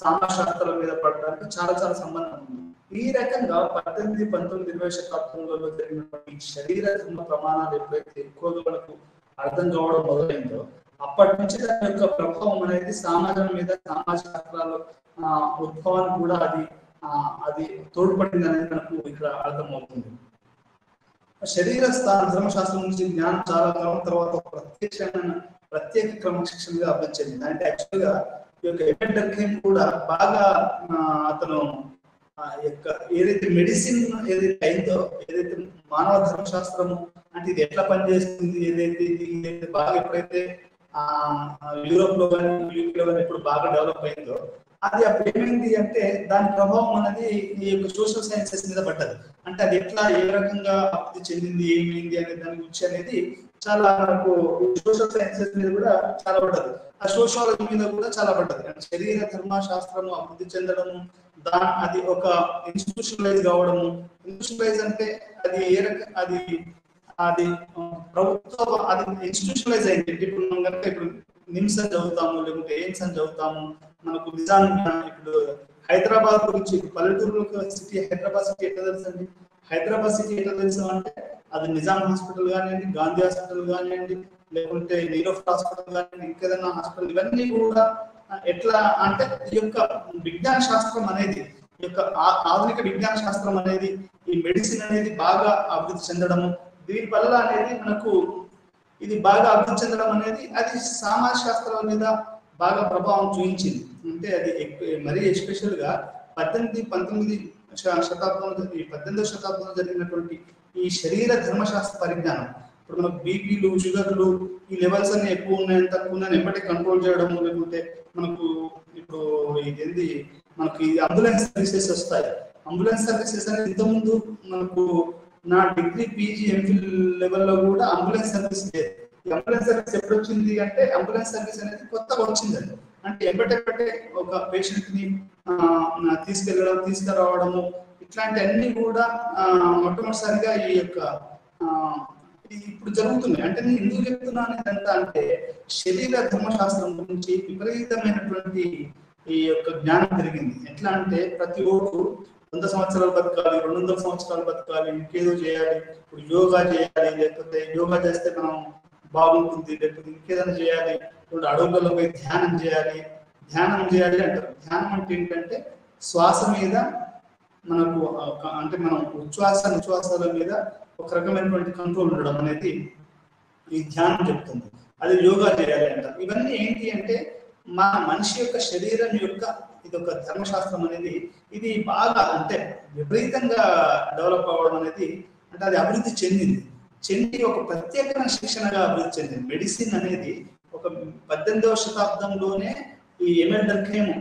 సమాజ శాస్త్రాల మీద పడడానికి చాలా సంబంధం ఉంది. ఈ రకంగా 18, 19, 20 శతాబ్దంలో జరిగినటువంటి శరీర ధర్మ ప్రమాణాలు ఎప్పుడైతే ఎక్కువగా మనకు అర్థం కావడం మొదలైందో అప్పటి నుంచి దాని యొక్క ప్రభావం అనేది సమాజం మీద, సమాజ శాస్త్రాల ఉద్భవానికి కూడా అది తోడ్పడింది అనేది మనకు ఇక్కడ అర్థమవుతుంది. శరీర ధర్మశాస్త్రం నుంచి జ్ఞానం చాలా కాలం తర్వాత ప్రత్యేక క్రమశిక్షణగా అభివృద్ధి. అంటే యాక్చువల్ గా ఈ యొక్క ఎడ్వర్డ్ డర్కీమ్ కూడా బాగా అతను ఏదైతే మెడిసిన్ ఏదైతే అయిందో, ఏదైతే మానవ ధర్మశాస్త్రము అంటే ఇది ఎట్లా పనిచేస్తుంది, ఏదైతే బాగా ఎప్పుడైతే యూరోప్ లో కానీ యూకే లో కానీ ఎప్పుడు బాగా డెవలప్ అయిందో అది అప్పుడు ఏమైంది అంటే దాని ప్రభావం అనేది ఈ యొక్క సోషల్ సైన్సెస్ మీద పడ్డది. అంటే అది ఎట్లా ఏ రకంగా అభివృద్ధి చెందింది, ఏమైంది అనే దాని గురించి అనేది చాలా మనకు సోషల్ సైన్సెస్ మీద కూడా చాలా పడ్డది, ఆ సోషాలజీ మీద కూడా చాలా పడ్డది. అంటే శరీర ధర్మశాస్త్రము అభివృద్ధి చెందడము, అది ఒక ఇన్స్టిట్యూషనలైజ్ కావడము. ఇన్స్టిట్యూషనలైజ్ అంటే అది ఏ రక అది అది ప్రభుత్వ అది ఇన్స్టిట్యూషనలైజ్ అయింది. ఇప్పుడు మనం కనుక ఇప్పుడు నిమ్స్ అని చదువుతాము, లేకుంటే ఎయిమ్స్ అని చదువుతాము. మనకు నిజాం ఇప్పుడు హైదరాబాద్ గురించి పల్లెటూరు సిటీ హైదరాబాద్ సిటీ ఎట్లా తెలుసండి? హైదరాబాద్ సిటీ ఎట్లా తెలుసు అంటే అది నిజాం హాస్పిటల్ కానివ్వండి, గాంధీ హాస్పిటల్ కానివ్వండి, లేకుంటే నీరోఫ్ హాస్పిటల్ కానివ్వండి, ఇంకేదైనా హాస్పిటల్, ఇవన్నీ కూడా ఎట్లా అంటే ఈ యొక్క విజ్ఞాన శాస్త్రం అనేది, ఈ యొక్క ఆధునిక విజ్ఞాన శాస్త్రం అనేది, ఈ మెడిసిన్ అనేది బాగా అభివృద్ధి చెందడము, దీనివల్ల అనేది మనకు ఇది బాగా అభివృద్ధి చెందడం అనేది అది సమాజ శాస్త్రాల మీద బాగా ప్రభావం చూపించింది. అంటే అది మరీ ఎస్పెషల్ గా 18-19 శతాబ్దంలో, ఈ 18వ శతాబ్దంలో జరిగినటువంటి ఈ శరీర ధర్మశాస్త్ర పరిజ్ఞానం, ఇప్పుడు మనకు బీపీలు, షుగర్లు, ఈ లెవెల్స్ అన్ని ఎక్కువ ఉన్నాయని తక్కువ ఉన్నాయని ఎప్పటికీ కంట్రోల్ చేయడము, లేకుంటే మనకు ఇప్పుడు ఇదేంది మనకి అంబులెన్స్ సర్వీసెస్ వస్తాయి. అంబులెన్స్ సర్వీసెస్ అనేది ఇంతకుముందు మనకు నా డిగ్రీ పీజీ ఎంఫిల్ లెవెల్లో కూడా అంబులెన్స్ సర్వీస్ లేదు. ఈ అంబులెన్స్ సర్వీస్ ఎప్పుడు వచ్చింది అంటే అంబులెన్స్ సర్వీస్ అనేది కొత్తగా వచ్చిందండి. అంటే ఎప్పటికట్టే ఒక పేషెంట్ ని తీసుకురావడము, ఇట్లాంటి అన్ని కూడా మొట్టమొదటిసారిగా ఈ యొక్క ఇప్పుడు జరుగుతుంది. అంటే నేను ఎందుకు చెప్తున్నాను అంటే శరీర ధర్మశాస్త్రం గురించి విపరీతమైనటువంటి ఈ యొక్క జ్ఞానం పెరిగింది. ఎట్లా అంటే ప్రతి ఓటు 100 సంవత్సరాలు బతకాలి, 200 సంవత్సరాలు బతకాలి, ఇంకేదో చేయాలి, ఇప్పుడు యోగా చేయాలి, లేకపోతే యోగా చేస్తే మనం బాగుంటుంది, లేకపోతే ఇంకేదైనా చేయాలి, ఇప్పుడు అడవులలో పోయి ధ్యానం చేయాలి అంటారు. ధ్యానం అంటే ఏంటంటే శ్వాస మీద మనకు అంటే మనం నిశ్వాసాల మీద ఒక రకమైనటువంటి కంట్రోల్ ఉండడం అనేది ఈ ధ్యానం చెప్తుంది. అది యోగా చేయాలి అంటారు. ఇవన్నీ ఏంటి అంటే మనిషి యొక్క శరీరం యొక్క ఇది ఒక ధర్మశాస్త్రం అనేది ఇది బాగా అంటే విపరీతంగా డెవలప్ అవ్వడం అనేది, అంటే అది అభివృద్ధి చెంది ఒక ప్రత్యేకమైన శిక్షణగా అభివృద్ధి చెందింది. మెడిసిన్ అనేది ఒక 18వ శతాబ్దంలోనే ఈ ఎంఎల్ డర్ఖేమ్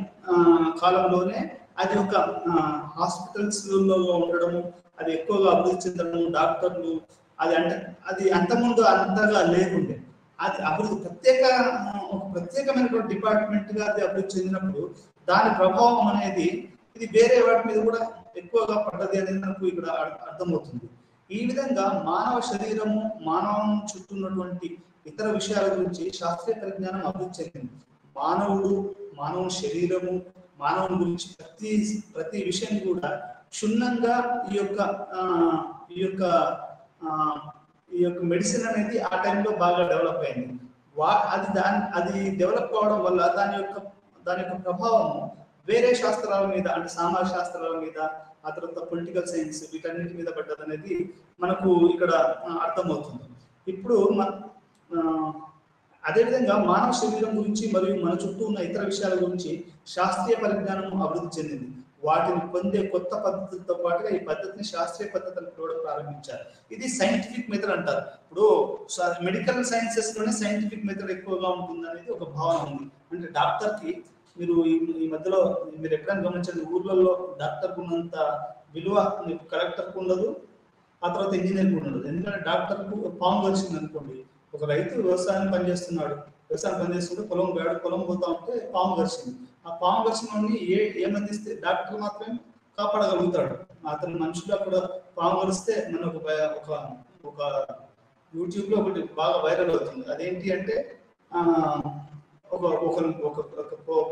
కాలంలోనే అది ఒక హాస్పిటల్స్ లో ఉండడము, అది ఎక్కువగా అభివృద్ధి చెందడము, డాక్టర్లు అది అంతకుముందు అంతగా లేకుండే. అది అభివృద్ధి ప్రత్యేకమైనటువంటి డిపార్ట్మెంట్ గా అది అభివృద్ధి చెందినప్పుడు దాని ప్రభావం అనేది ఇది వేరే వాటి మీద కూడా ఎక్కువగా పడ్డది అనేది మనకు ఇక్కడ అర్థమవుతుంది. ఈ విధంగా మానవ శరీరము, మానవం చుట్టూ ఉన్నటువంటి ఇతర విషయాల గురించి శాస్త్రీయ పరిజ్ఞానం అభివృద్ధి చెందింది. మానవుని శరీరము, మానవుని గురించి ప్రతి విషయం కూడా క్షుణ్ణంగా ఈ యొక్క మెడిసిన్ అనేది ఆ టైంలో బాగా డెవలప్ అయింది. అది డెవలప్ అవడం వల్ల దాని యొక్క ప్రభావము వేరే శాస్త్రాల మీద, అంటే సామాజిక శాస్త్రాల మీద, ఆ తర్వాత పొలిటికల్ సైన్స్, వీటన్నిటి మీద పడ్డది అనేది మనకు ఇక్కడ అర్థమవుతుంది. ఇప్పుడు అదేవిధంగా మానవ శరీరం గురించి మరియు మన చుట్టూ ఉన్న ఇతర విషయాల గురించి శాస్త్రీయ పరిజ్ఞానం అభివృద్ధి చెందింది. వాటిని పొందే కొత్త పద్ధతులతో పాటుగా ఈ పద్ధతిని శాస్త్రీయ పద్ధతులను కూడా ప్రారంభించారు. ఇది సైంటిఫిక్ మెథడ్ అంటారు. ఇప్పుడు మెడికల్ సైన్సెస్ లోనే సైంటిఫిక్ మెథడ్ ఎక్కువగా ఉంటుంది అనేది ఒక భావన ఉంది. అంటే డాక్టర్ కి మీరు ఈ మధ్యలో మీరు ఎప్పుడైనా గమనించండి, ఊర్లలో డాక్టర్ కు ఉన్నంత విలువ కలెక్టర్ కు ఉండదు, ఆ తర్వాత ఇంజనీర్ కు ఉండదు. ఎందుకంటే డాక్టర్ కు పాము వచ్చింది అనుకోండి, ఒక రైతు వ్యవసాయం పనిచేస్తుంటే పొలం పోతా ఉంటే పాము గరిచింది. ఆ పాము గరిచిన ఏమందిస్తే డాక్టర్ మాత్రమే కాపాడగలుగుతాడు. అతని మనుషులు అక్కడ పాము గరిస్తే మన ఒక యూట్యూబ్ లో ఒకటి బాగా వైరల్ అవుతుంది. అదేంటి అంటే ఒక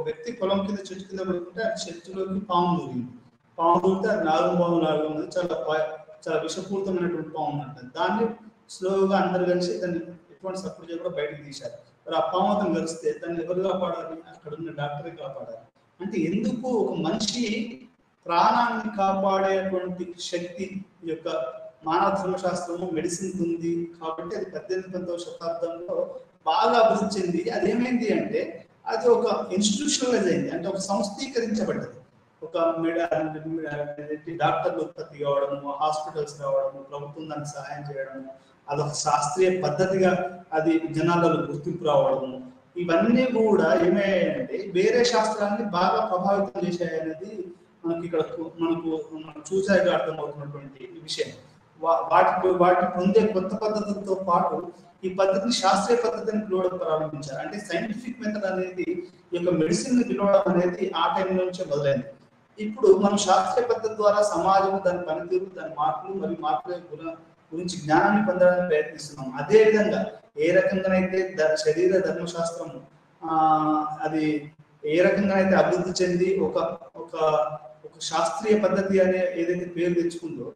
వ్యక్తి పొలం కింద చెట్టు కింద పడుకుంటే ఆ చెట్టులోకి పాము దూరింది. పాము దూరితే అది నాగం ఉంది, చాలా విషపూరితమైనటువంటి పాము అంటారు. దాన్ని స్లోగా అందరు కలిసి దాన్ని ఎటువంటి సపోర్ట్ చేయకుండా బయటకు తీశారు. మరి ఆ పాము అతను కలిస్తే దాన్ని ఎవరు కాపాడాలి? అక్కడ ఉన్న డాక్టరే కాపాడాలి. అంటే ఎందుకు ఒక మనిషి ప్రాణాన్ని కాపాడేటువంటి శక్తి యొక్క మానవ ధర్మశాస్త్రము మెడిసిన్ ఉంది కాబట్టి అది 18-19వ శతాబ్దంలో బాగా అభివృద్ధి చెంది అదేమైంది అంటే అది ఒక ఇన్స్టిట్యూషనలైజ్ అయింది. అంటే ఒక సంస్థీకరించబడ్డది. ఒక డాక్టర్లు ఉత్పత్తి కావడము, హాస్పిటల్స్ రావడము, ప్రభుత్వం దానికి సహాయం చేయడము, అదొక శాస్త్రీయ పద్ధతిగా అది జనాలలో గుర్తింపు రావడము, ఇవన్నీ కూడా ఏమయ్యాయంటే వేరే శాస్త్రాన్ని బాగా ప్రభావితం చేశాయనేది మనకు చూసాక అర్థమవుతున్నటువంటి విషయం. వాటి పొందే కొత్త పద్ధతులతో పాటు ఈ పద్ధతిని శాస్త్రీయ పద్ధతిని పిలవడం ప్రారంభించారు. అంటే సైంటిఫిక్ మెథడ్ అనేది ఈ యొక్క మెడిసిన్ ని పిలవడం అనేది ఆ టైం నుంచే మొదలైంది. ఇప్పుడు మనం శాస్త్రీయ పద్ధతి ద్వారా సమాజం దాని పనితీరు, దాని మార్పులు మరియు మార్పుల గురించి జ్ఞానాన్ని పొందడానికి ప్రయత్నిస్తున్నాం. అదే విధంగా ఏ రకంగానైతే శరీర ధర్మశాస్త్రం అది ఏ రకంగానైతే అభివృద్ధి చెంది ఒక ఒక ఒక శాస్త్రీయ పద్ధతి అనే ఏదైతే పేరు తెచ్చుకుందో,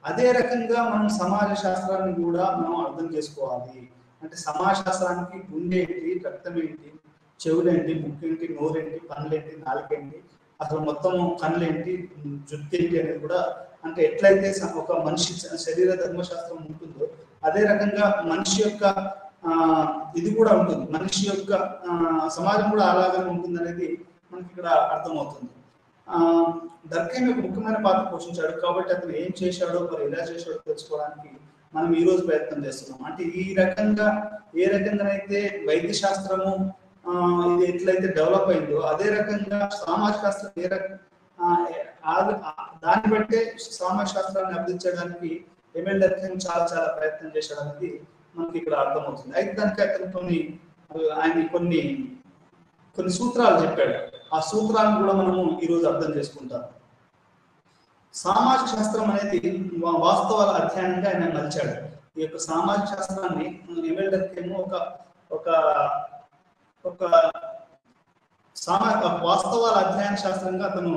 అదే రకంగా మనం సమాజ శాస్త్రాన్ని కూడా మనం అర్థం చేసుకోవాలి. అంటే సమాజ శాస్త్రానికి గుండె ఏంటి, రక్తం ఏంటి, చెవులేంటి, ముక్కేంటి, నోరేంటి, పనులేంటి, నాలుగేంటి, అసలు మొత్తం కళ్ళేంటి, జుట్టు ఏంటి అనేది కూడా, అంటే ఎట్లయితే ఒక మనిషి శరీర ధర్మశాస్త్రం ఉంటుందో అదే రకంగా మనిషి యొక్క ఇది కూడా ఉంటుంది. మనిషి యొక్క సమాజం కూడా అలాగే ఉంటుంది అనేది మనకి ఇక్కడ అర్థమవుతుంది. దర్కీమ్ ఒక ముఖ్యమైన పాత్ర పోషించాడు కాబట్టి అతను ఏం చేశాడో మరి ఎలా చేశాడో తెలుసుకోవడానికి మనం ఈ రోజు ప్రయత్నం చేస్తున్నాం. అంటే ఈ రకంగా ఏ రకంగానైతే వైద్య శాస్త్రము ఇది ఎట్లయితే డెవలప్ అయిందో అదే రకంగా సామాజిక శాస్త్రం ఏ రకంగా దాన్ని బట్టే సామాజిక శాస్త్రాన్ని అభివృద్ధి చేయడానికి ఎమ్మెల్యే దర్కీమ్ చాలా చాలా ప్రయత్నం చేశాడు అనేది మనకి ఇక్కడ అర్థమవుతుంది. అయితే దానికి అతను ఆయన కొన్ని సూత్రాలు చెప్పాడు. ఆ సూత్రాలను కూడా మనము ఈరోజు అర్థం చేసుకుంటాం. సామాజిక శాస్త్రం అనేది వాస్తవాల అధ్యయనంగా ఆయన మలిచాడు. ఈ యొక్క సామాజిక శాస్త్రాన్ని ఎమ్మెల్యే దర్కీమ్ ఒక వాస్తవాల అధ్యయన శాస్త్రంగా అతను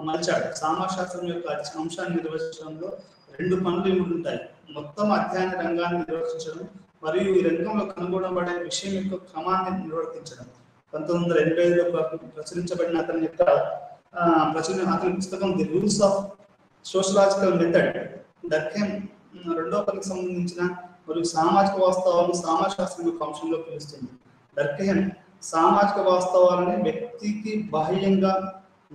మలిచాడు. సామాజిక శాస్త్రం యొక్క అంశాన్ని నిర్వచించడంలో రెండు పనులు ఉంటాయి. మొత్తం అధ్యయన రంగాన్ని నిర్వచించడం మరియు ఈ రంగంలో కనుగొనబడే విషయం యొక్క క్రమాన్ని నిర్వర్తించడం. 1985లో ప్రచురించబడిన అతని యొక్క అతని పుస్తకం the rules of sociological method Durkheim రెండో పనికి సంబంధించిన మరియు సామాజిక వాస్తవాలను సమాజ శాస్త్రం యొక్క అంశంలో పిలుస్తుంది. దర్కీమ్ సామాజిక వాస్తవాలని వ్యక్తికి బాహ్యంగా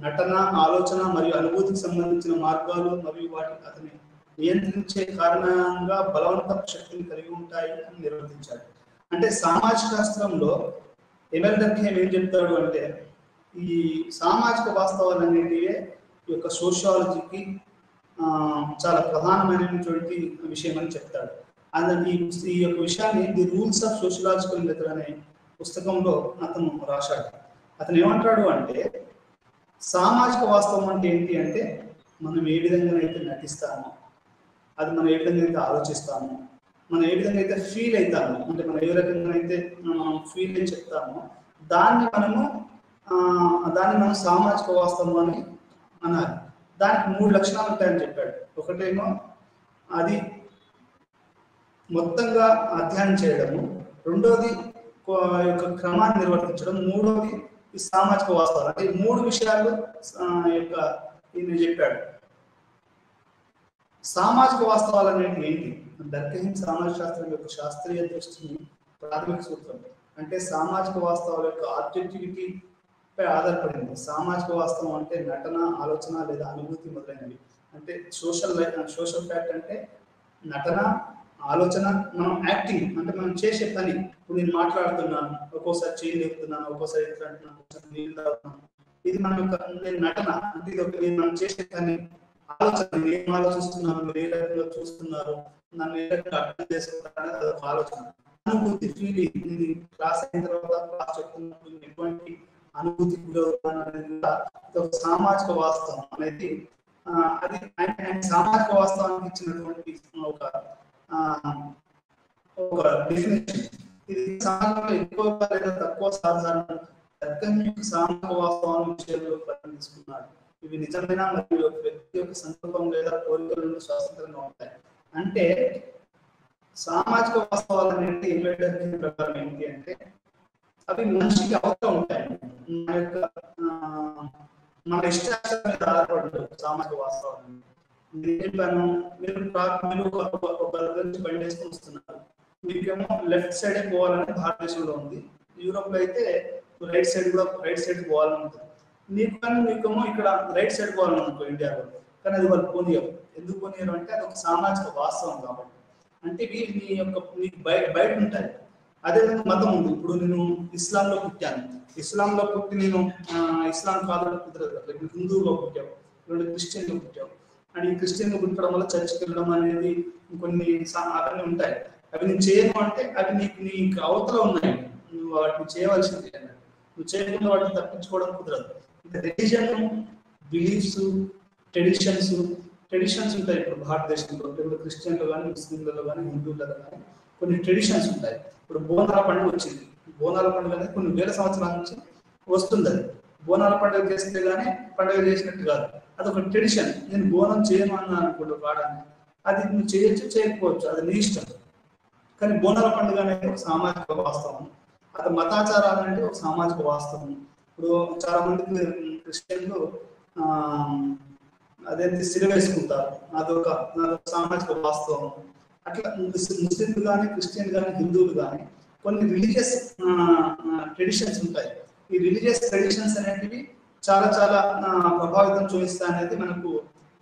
నటన, ఆలోచన మరియు అనుభూతికి సంబంధించిన మార్గాలు మరియు వాటిని అతని నియంత్రించే కారణంగా బలవంతపు శక్తిని కలిగి ఉంటాయి అని నిర్వర్తించాడు. అంటే సామాజిక శాస్త్రంలో ఎమ్మెల్యే దర్కీమ్ ఏం చెప్తాడు అంటే ఈ సామాజిక వాస్తవాలు అనేటివే ఈ యొక్క సోషియాలజీకి చాలా ప్రధానమైనటువంటి విషయం అని చెప్తాడు. అందులో ఈ యొక్క విషయాన్ని the rules of sociological method అనే పుస్తకంలో అతను రాశాడు. అతను ఏమంటాడు అంటే సామాజిక వాస్తవం అంటే ఏంటి అంటే మనం ఏ విధంగా అయితే నటిస్తామో, అది మనం ఏ విధంగా అయితే ఆలోచిస్తామో, మనం ఏ విధంగా అయితే ఫీల్ అవుతామో, అంటే మనం ఏ రకంగా అయితే మనం ఫీల్ అని చెప్తామో దాన్ని మనం సామాజిక వాస్తవం అని అనాలి. దానికి 3 లక్షణాలు ఉంటాయని చెప్పాడు. ఒకటేమో అది మొత్తంగా అధ్యయనం చేయడము, రెండోది యొక్క క్రమాన్ని నిర్వర్తించడం, మూడోది ఈ సామాజిక వాస్తవాలు. అంటే 3 విషయాలు యొక్క ఈయన చెప్పాడు. సామాజిక వాస్తవాలు అనేది ఏంటి? దర్కీమ్ సామాజిక శాస్త్రం యొక్క శాస్త్రీయ దృష్టిని ప్రాథమిక సూత్రం అంటే సామాజిక వాస్తవాల యొక్క ఆబ్జెక్టివిటీ పై ఆధారపడింది. సామాజిక వాస్తవం అంటే నటన, ఆలోచన లేదా అనుభూతి మొదలైనవి. అంటే సోషల్ ఫ్యాక్ట్ అంటే నటన, ఆలోచన, మనం యాక్టింగ్ అంటే మనం చేసే పని. ఇప్పుడు నేను మాట్లాడుతున్నాను, ఒక్కోసారి చేయి లేపుతున్నాను, ఒక్కోసారి ఎట్లా అంటున్నాను, ఒక్కోసారి నీళ్ళు తాగుతున్నాను. ఇది మన యొక్క నటన. అంటే ఇది ఒక మనం చేసే పని. ఆలోచన, ఏం ఆలోచిస్తున్నాను, మీరు ఏ రకంగా చూస్తున్నారు, నన్ను ఏ రకంగా అర్థం చేసుకుంటారు అనేది అదొక ఆలోచన. అనుభూతి, ఫీలింగ్, ఇది క్లాస్ అయిన తర్వాత క్లాస్ చెప్తున్నప్పుడు ఎటువంటి అనుభూతి అనేది సామాజిక వాస్తవం అనేది అది ఆయన సామాజిక వాస్తవానికి ఇచ్చినటువంటి ఒక డెఫినేషన్. ఇది సమాజంలో ఎక్కువ లేదా తక్కువ సాధారణ సామాజిక వాస్తవాల విషయంలో తీసుకున్నాడు. ఇవి నిజమైన మరియు వ్యక్తి యొక్క సంకల్పం లేదా కోరికల నుండి స్వతంత్రంగా ఉంటాయి. అంటే సామాజిక వాస్తవాలు అనేది ఎమ్మెల్యే ప్రకారం ఏంటి అంటే అవి మనిషికి అవసరం ఉంటాయి. మన ఇష్టాల మీద ఆధారపడదు సామాజిక వాస్తవాలు. మీరు ఒక నుంచి బండి వేసుకొని వస్తున్నారు, మీకేమో లెఫ్ట్ సైడ్ పోవాలని భారతదేశంలో ఉంది. యూరోప్ లో అయితే రైట్ సైడ్ పోవాలని ఉంటుంది. మీకేమో ఇక్కడ రైట్ సైడ్ పోవాలని అనుకో ఇండియాలో, కానీ అది వాళ్ళు పోనీయరు. ఎందుకు పోనీయరు అంటే అది ఒక సామాజిక వాస్తవం కాబట్టి. అంటే నీకు బయట ఉంటాయి. అదేవిధంగా మతం ఉంది. ఇప్పుడు నేను ఇస్లాంలో పుట్టాను, ఇస్లాంలో పుట్టి నేను ఇస్లాం కాదని కుదరదు. హిందువులో పుట్టావు, ఇప్పుడు క్రిస్టియన్లో పుట్టావు. అండ్ ఈ క్రిస్టియన్లో పుట్టడం వల్ల చర్చికి వెళ్ళడం అనేది కొన్ని అవన్నీ ఉంటాయి. అవి నేను చేయను అంటే అవి నీకు అవతల ఉన్నాయి, నువ్వు వాటిని చేయవలసింది. నువ్వు చేయకుండా వాటిని తప్పించుకోవడం కుదరదు. రిలీజియన్ బిలీఫ్స్, ట్రెడిషన్స్ ఉంటాయి. ఇప్పుడు భారతదేశంలో ఇప్పుడు క్రిస్టియన్లు కానీ, ముస్లింలలో కానీ, హిందువులలో కానీ కొన్ని ట్రెడిషన్స్ ఉంటాయి. ఇప్పుడు బోనాల పండుగ వచ్చింది. బోనాల పండుగ అనేది కొన్ని వేల సంవత్సరాల నుంచి వస్తుంది. అది బోనాల పండుగ చేస్తే కానీ పండుగ చేసినట్టు కాదు, అదొక ట్రెడిషన్. నేను బోనం చేయమన్నా అనుకుంటూ వాడాన్ని, అది నువ్వు చేయొచ్చు చేయకపోవచ్చు, అది నీ ఇష్టం. కానీ బోనాల పండుగ అనేది ఒక సామాజిక వాస్తవం, అది మతాచారాలు అంటే ఒక సామాజిక వాస్తవం. ఇప్పుడు చాలా మంది క్రిస్టియన్లు అదేంటి సిలువ వేసుకుంటారు, అదొక సామాజిక వాస్తవం. అట్లా ముస్లింలు కానీ, క్రిస్టియన్ కానీ, హిందువులు కానీ కొన్ని రిలీజియస్ ట్రెడిషన్స్ ఉంటాయి. ఈ రిలీజియస్ ట్రెడిషన్స్ అనేటివి చాలా చాలా ప్రభావితం చూపిస్తాయి అనేది మనకు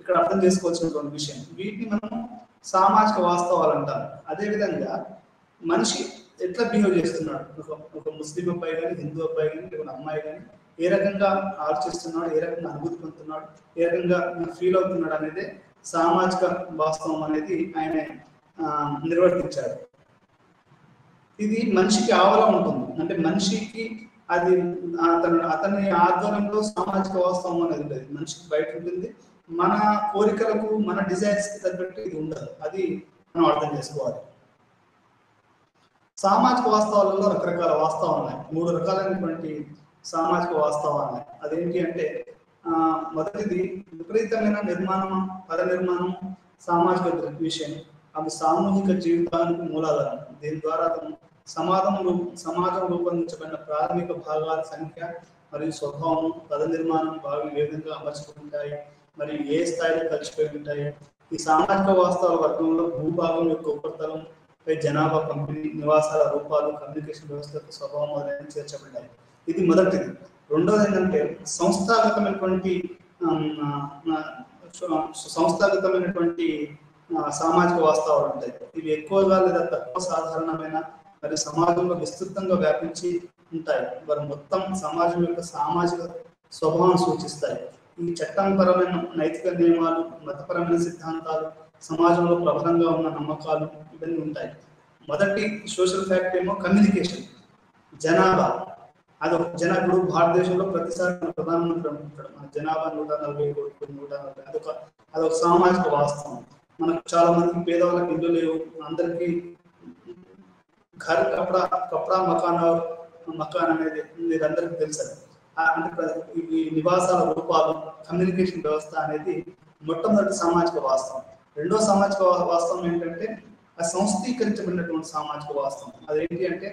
ఇక్కడ అర్థం చేసుకోవాల్సినటువంటి విషయం. వీటిని మనము సామాజిక వాస్తవాలు అంటారు. అదేవిధంగా మనిషి ఎట్లా బిహేవ్ చేస్తున్నాడు, ఒక ముస్లిం అబ్బాయి కానీ, హిందూ అబ్బాయి కానీ, లేకపోతే అమ్మాయి కానీ ఏ రకంగా ఆలోచిస్తున్నాడు, ఏ రకంగా అనుభూతి పొందుతున్నాడు, ఏ రకంగా ఫీల్ అవుతున్నాడు అనేది సామాజిక వాస్తవం అనేది ఆయన నిర్వర్తించాడు. ఇది మనిషికి ఆవల ఉంటుంది. అంటే మనిషికి అది అతని ఆధ్వర్యంలో సామాజిక వాస్తవం అనేది ఉండదు. మనిషికి బయట ఉంటుంది. మన కోరికలకు, మన డిజైర్స్ కి తగ్గట్టు ఇది ఉండదు. అది మనం అర్థం చేసుకోవాలి. సామాజిక వాస్తవాలలో రకరకాల వాస్తవాలు ఉన్నాయి. 3 రకాలైనటువంటి సామాజిక వాస్తవాలు ఉన్నాయి. అదేంటి అంటే మొదటిది విపరీతమైన నిర్మాణం, పద నిర్మాణం, సామాజిక దృగ్విషయం. అవి సామూహిక జీవితానికి మూలాధారం. దీని ద్వారా సమాజం రూపొందించబడిన ప్రాథమిక భాగాల సంఖ్య మరియు స్వభావం, పద నిర్మాణం బాగా ఏ విధంగా అమర్చుకుంటాయి మరియు ఏ స్థాయిలో కలిసిపోయి ఉంటాయి. ఈ సామాజిక వాస్తవాల వర్గంలో భూభాగం యొక్క ఉపరితలం పై జనాభా పంపిణీ, నివాసాల రూపాలు, కమ్యూనికేషన్ వ్యవస్థలకు స్వభావం మొదలైన చేర్చబడ్డాయి. ఇది మొదటిది. రెండోది ఏంటంటే సంస్థాగతమైనటువంటి సామాజిక వాస్తవాలు ఉంటాయి. ఇవి ఎక్కువగా లేదా తక్కువ సాధారణమైన మరియు సమాజంలో విస్తృతంగా వ్యాపించి ఉంటాయి. వారు మొత్తం సమాజం యొక్క సామాజిక స్వభావం సూచిస్తాయి. ఈ చట్టపరమైన నైతిక నియమాలు, మతపరమైన సిద్ధాంతాలు, సమాజంలో ప్రబలంగా ఉన్న నమ్మకాలు ఇవన్నీ ఉంటాయి. మొదటి సోషల్ ఫ్యాక్ట్ ఏమో కమ్యూనికేషన్, జనాభా. ఇప్పుడు భారతదేశంలో ప్రతిసారి ప్రధానమంత్రి అనుకుంటాడు మన జనాభా 140 కోట్లు, 140. అదొక సామాజిక వాస్తవం. మనకు చాలా మందికి పేదవాళ్ళకి ఇల్లు లేవు, అందరికీ ఘర్ కపడా మకాన్ అనేది మీరు అందరికీ తెలుసు. అంటే ఈ నివాసాల రూపాలు, కమ్యూనికేషన్ వ్యవస్థ అనేది మొట్టమొదటి సామాజిక వాస్తవం. రెండో సామాజిక వాస్తవం ఏంటంటే అది సంస్థీకరించబడినటువంటి సామాజిక వాస్తవం. అదేంటి అంటే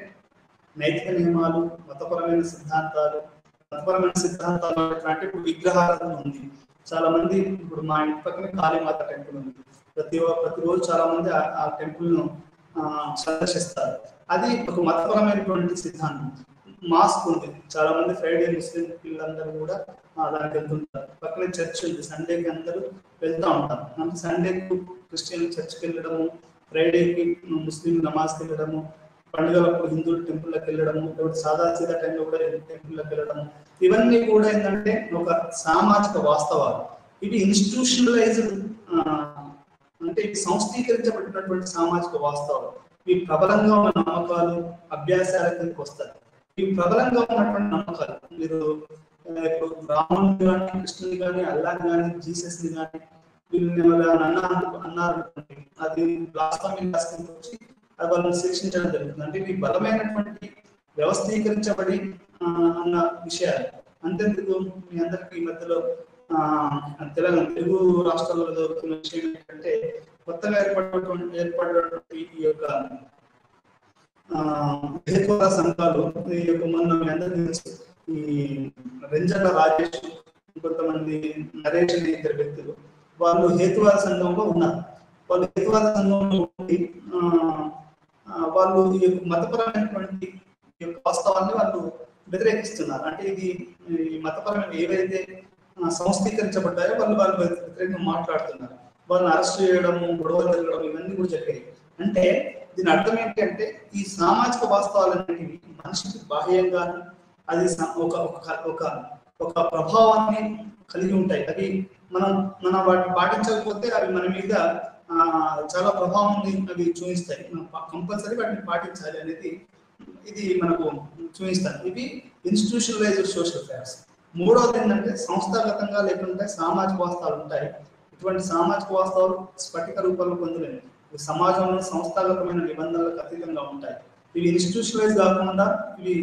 నైతిక నియమాలు, మతపరమైన సిద్ధాంతాలు అంటే ఇప్పుడు విగ్రహారాధన ఉంది. చాలా మంది ఇప్పుడు మా ఇంటి పక్కన కాళీమాత టెంపుల్ ఉంది. ప్రతిరోజు చాలా మంది ఆ టెంపుల్ ను సందర్శిస్తారు. అది ఒక మతపరమైనటువంటి సిద్ధాంతం. మాస్క్ ఉంది, చాలా మంది ఫ్రైడే ముస్లిం పిల్లలందరూ కూడా దానికి వెళ్తుంటారు. పక్కనే చర్చ్ ఉంది, సండేకి అందరూ వెళ్తూ ఉంటారు. అంటే సండేకి క్రిస్టియన్ చర్చ్కి వెళ్ళడము, ఫ్రైడేకి ముస్లిం నమాజ్కి వెళ్ళడము, పండుగలప్పుడు హిందువులు టెంపుల్లోకి వెళ్ళడము, లేకపోతే సాదా టైంలో కూడా టెంపుల్లోకి వెళ్ళడము, ఇవన్నీ కూడా ఏంటంటే ఒక సామాజిక వాస్తవాలు. ఇవి ఇన్స్టిట్యూషనలైజ్డ్ అంటే సంస్థీకరించబడినటువంటి సామాజిక వాస్తవాలు. ఈ ప్రబలంగా ఉన్న నమ్మకాలు, అభ్యాసాల కిందకి వస్తాయి. ఈ ప్రబలంగా ఉన్నటువంటి నమ్మకాలు మీరు ఇప్పుడు రాముని కానీ, కృష్ణుని కానీ, అల్లాని కానీ, జీసస్ ని కానీ వీళ్ళని అన్నారు, అది బ్లాస్ఫెమీ కిందకి వచ్చి అది వాళ్ళని శిక్షించడం జరుగుతుంది. అంటే ఇవి బలమైనటువంటి వ్యవస్థీకరించబడి అన్న విషయాలు. అంతెందుకు మీ అందరికి ఈ మధ్యలో తెలుగు రాష్ట్రాల్లో జరుగుతున్న విషయం ఏంటంటే కొత్తగా ఏర్పడినటువంటి ఈ యొక్క హేతువాద సంఘాలు, ఈ యొక్క మొన్న మీ అందరికీ తెలుసు ఈ రెంజల రాజేష్, కొంతమంది నరేష్ అనే 2 వ్యక్తులు, వాళ్ళు హేతువాద సంఘంలో ఉన్నారు. వాళ్ళు హేతువాద సంఘంలో ఉండి వాళ్ళు ఈ యొక్క మతపరమైనటువంటి ఈ యొక్క వాస్తవాన్ని వాళ్ళు వ్యతిరేకిస్తున్నారు. అంటే ఇది ఈ మతపరమైన ఏవైతే సంస్థీకరించబడ్డాయో వాళ్ళు వ్యతిరేకంగా మాట్లాడుతున్నారు. వాళ్ళని అరెస్ట్ చేయడము, గొడవలు జరగడం ఇవన్నీ కూడా జరిగాయి. అంటే దీని అర్థం ఏంటి అంటే ఈ సామాజిక వాస్తవాలు అనేవి మనిషికి బాహ్యంగా అది ఒక ప్రభావాన్ని కలిగి ఉంటాయి. అవి మనం వాటిని పాటించకపోతే అవి మన మీద చాలా ప్రభావం అవి చూపిస్తాయి. మనం కంపల్సరీ వాటిని పాటించాలి అనేది ఇది మనకు చూపిస్తాయి. ఇవి ఇన్స్టిట్యూషనలైజ్డ్ సోషల్ ఫ్యాక్ట్స్. మూడవది ఏంటంటే సంస్థాగతంగా లేకుంటే సామాజిక వాస్తవాలు ఉంటాయి. ఇటువంటి సామాజిక వాస్తవాలు స్ఫటిక రూపంలో పొందలేము. ఇవి సమాజంలో సంస్థాగతమైన నిబంధనలకు అతీతంగా ఉంటాయి. ఇవి ఇన్స్టిట్యూషనలైజ్ కాకుండా ఇవి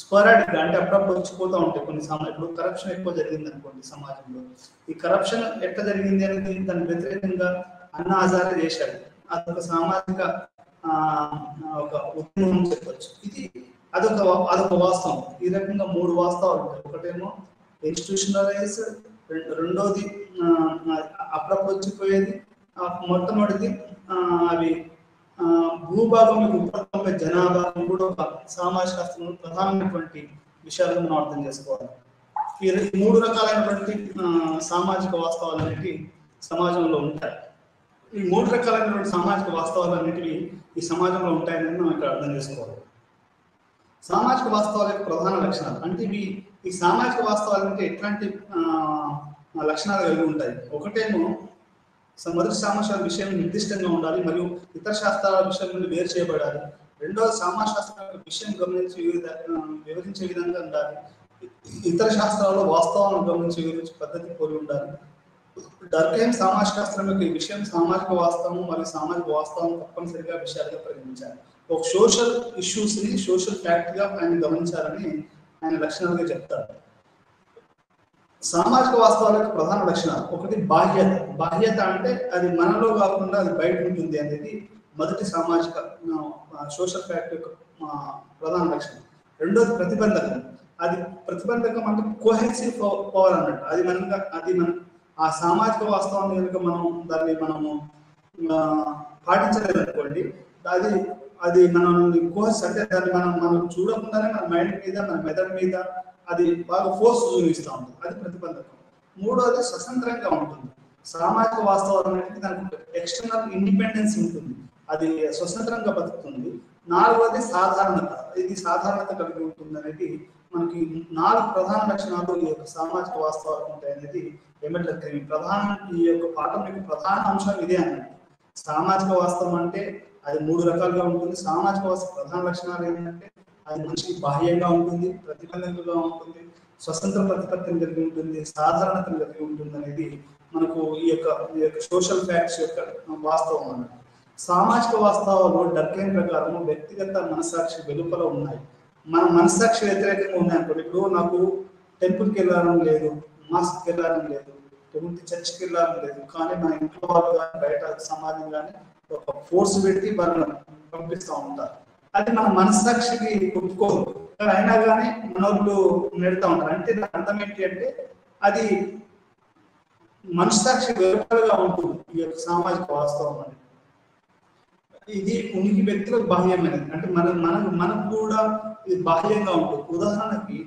స్పోరాడిక్ అంటే అప్పుడప్పుడు వచ్చిపోతూ ఉంటాయి. కొన్ని ఇప్పుడు కరప్షన్ ఎక్కువ జరిగింది అనుకోండి సమాజంలో, ఈ కరప్షన్ ఎట్లా జరిగింది అనేది దాని వ్యతిరేకంగా అన్నా హజారే చేశాడు. అదొక సామాజిక ఒక ఉద్యమం చెప్పచ్చు. అదొక వాస్తవం. ఈ రకంగా మూడు వాస్తవాలు ఉంటాయి. ఒకటేమో ఇన్స్టిట్యూషనలైజ్, రెండోది అప్పుడప్పుడు వచ్చిపోయేది, మొట్టమొదటిది అవి భూభాగం ఉత్పత్తి జనాభా కూడా ఒక సామాజిక శాస్త్రంలో ప్రధానమైనటువంటి విషయాలను మనం అర్థం చేసుకోవాలి. ఈ మూడు రకాలైనటువంటి సామాజిక వాస్తవాలు అనేవి సమాజంలో ఉంటాయి. ఈ మూడు రకాలైనటువంటి సామాజిక వాస్తవాలు అనేటివి ఈ సమాజంలో ఉంటాయని మనం ఇక్కడ అర్థం చేసుకోవాలి. సామాజిక వాస్తవాల యొక్క ప్రధాన లక్షణాలు అంటే ఈ సామాజిక వాస్తవాలు అంటే ఎట్లాంటి లక్షణాలు కలిగి ఉంటాయి. ఒకటేమో మొదటి సామాజిక విషయం నిర్దిష్టంగా ఉండాలి మరియు ఇతర శాస్త్రాల విషయం నుండి వేరు చేయబడాలి. రెండవది సమాజ శాస్త్రం విషయం గమనించి వివరించే విధంగా ఉండాలి. ఇతర శాస్త్రాల్లో వాస్తవాలను గమనించి వివరించే పద్ధతి పోలి ఉండాలి. డర్కైమ్ సామాజిక శాస్త్రం యొక్క ఈ విషయం సామాజిక వాస్తవం మరియు సామాజిక వాస్తవం తప్పనిసరిగా విషయాలుగా పరిగణించాలి. ఒక సోషల్ ఇష్యూస్ ని సోషల్ ఫ్యాక్ట్ గా ఆయన గమనించాలని ఆయన లక్షణాలుగా చెప్తారు. సామాజిక వాస్తవాలకు ప్రధాన లక్షణాలు ఒకటి బాహ్యత. బాహ్యత అంటే అది మనలో కాకుండా అది బయట ఉంటుంది అనేది మొదటి సామాజిక సోషల్ ఫ్యాక్ట్ యొక్క ప్రధాన లక్షణం. రెండోది ప్రతిబంధకం. అది ప్రతిబంధకం అంటే కోహెసివ్ పవర్ అన్నట్టు. అది మన ఆ సామాజిక వాస్తవాన్ని కనుక మనము పాటించలేదనుకోండి, అది మనల్ని కోర్స్ అంటే దాన్ని మనం చూడకుండానే మన మైండ్ మీద మన మెదడు మీద అది బాగా ఫోర్స్ చూపిస్తూ ఉంటుంది. అది ప్రతిబంధకం. మూడోది స్వతంత్రంగా ఉంటుంది. సామాజిక వాస్తవాలు అనేది దానికి ఎక్స్టర్నల్ ఇండిపెండెన్స్ ఉంటుంది, అది స్వతంత్రంగా బతుకుతుంది. నాలుగోది సాధారణత. ఇది సాధారణత కలిగి ఉంటుంది అనేది మనకి 4 ప్రధాన లక్షణాలు ఈ యొక్క సామాజిక వాస్తవాలు ఉంటాయి అనేది ఏమంటారు. ఈ యొక్క పాఠం యొక్క ప్రధాన అంశం ఇదే అన్నట్టు. సామాజిక వాస్తవం అంటే అది 3 రకాలుగా ఉంటుంది. సామాజిక వాస్తవ ప్రధాన లక్షణాలు ఏంటంటే అది మనిషికి బాహ్యంగా ఉంటుంది, ప్రతిబంధకంగా ఉంటుంది, స్వతంత్ర ప్రతిపత్తిని కలిగి ఉంటుంది, సాధారణతను కలిగి ఉంటుంది అనేది మనకు ఈ యొక్క సోషల్ ఫ్యాక్ట్స్ యొక్క వాస్తవం అన్నట్టు. సామాజిక వాస్తవాలు డర్కైమ్ ప్రకారం వ్యక్తిగత మనస్సాక్షి వెలుపల ఉన్నాయి, మన మనస్సాక్షి వ్యతిరేకంగా ఉన్నాయి అనుకోండి. ఇప్పుడు నాకు టెంపుల్కి వెళ్ళాలని లేదు, మాస్క్కి వెళ్ళాలని లేదు, చర్చికి వెళ్ళాలని లేదు, కానీ మన ఇంట్లో వాళ్ళు కానీ బయట సమాజం కానీ ఒక ఫోర్స్ పెట్టి వాళ్ళని పంపిస్తూ ఉంటారు. అది మన మనస్సాక్షికి ఒప్పుకోదు, కానీ అయినా కానీ మన వాళ్ళు నెడుతూ ఉంటారు. అంటే దాని అర్థం ఏంటి అంటే అది మనస్సాక్షి వెలుపలగా ఉంటుంది. ఈ యొక్క సామాజిక వాస్తవం అని ఇది ఉనికి వ్యక్తులకు బాహ్యమైనది. అంటే మనకు కూడా ఇది బాహ్యంగా ఉంటుంది. ఉదాహరణకి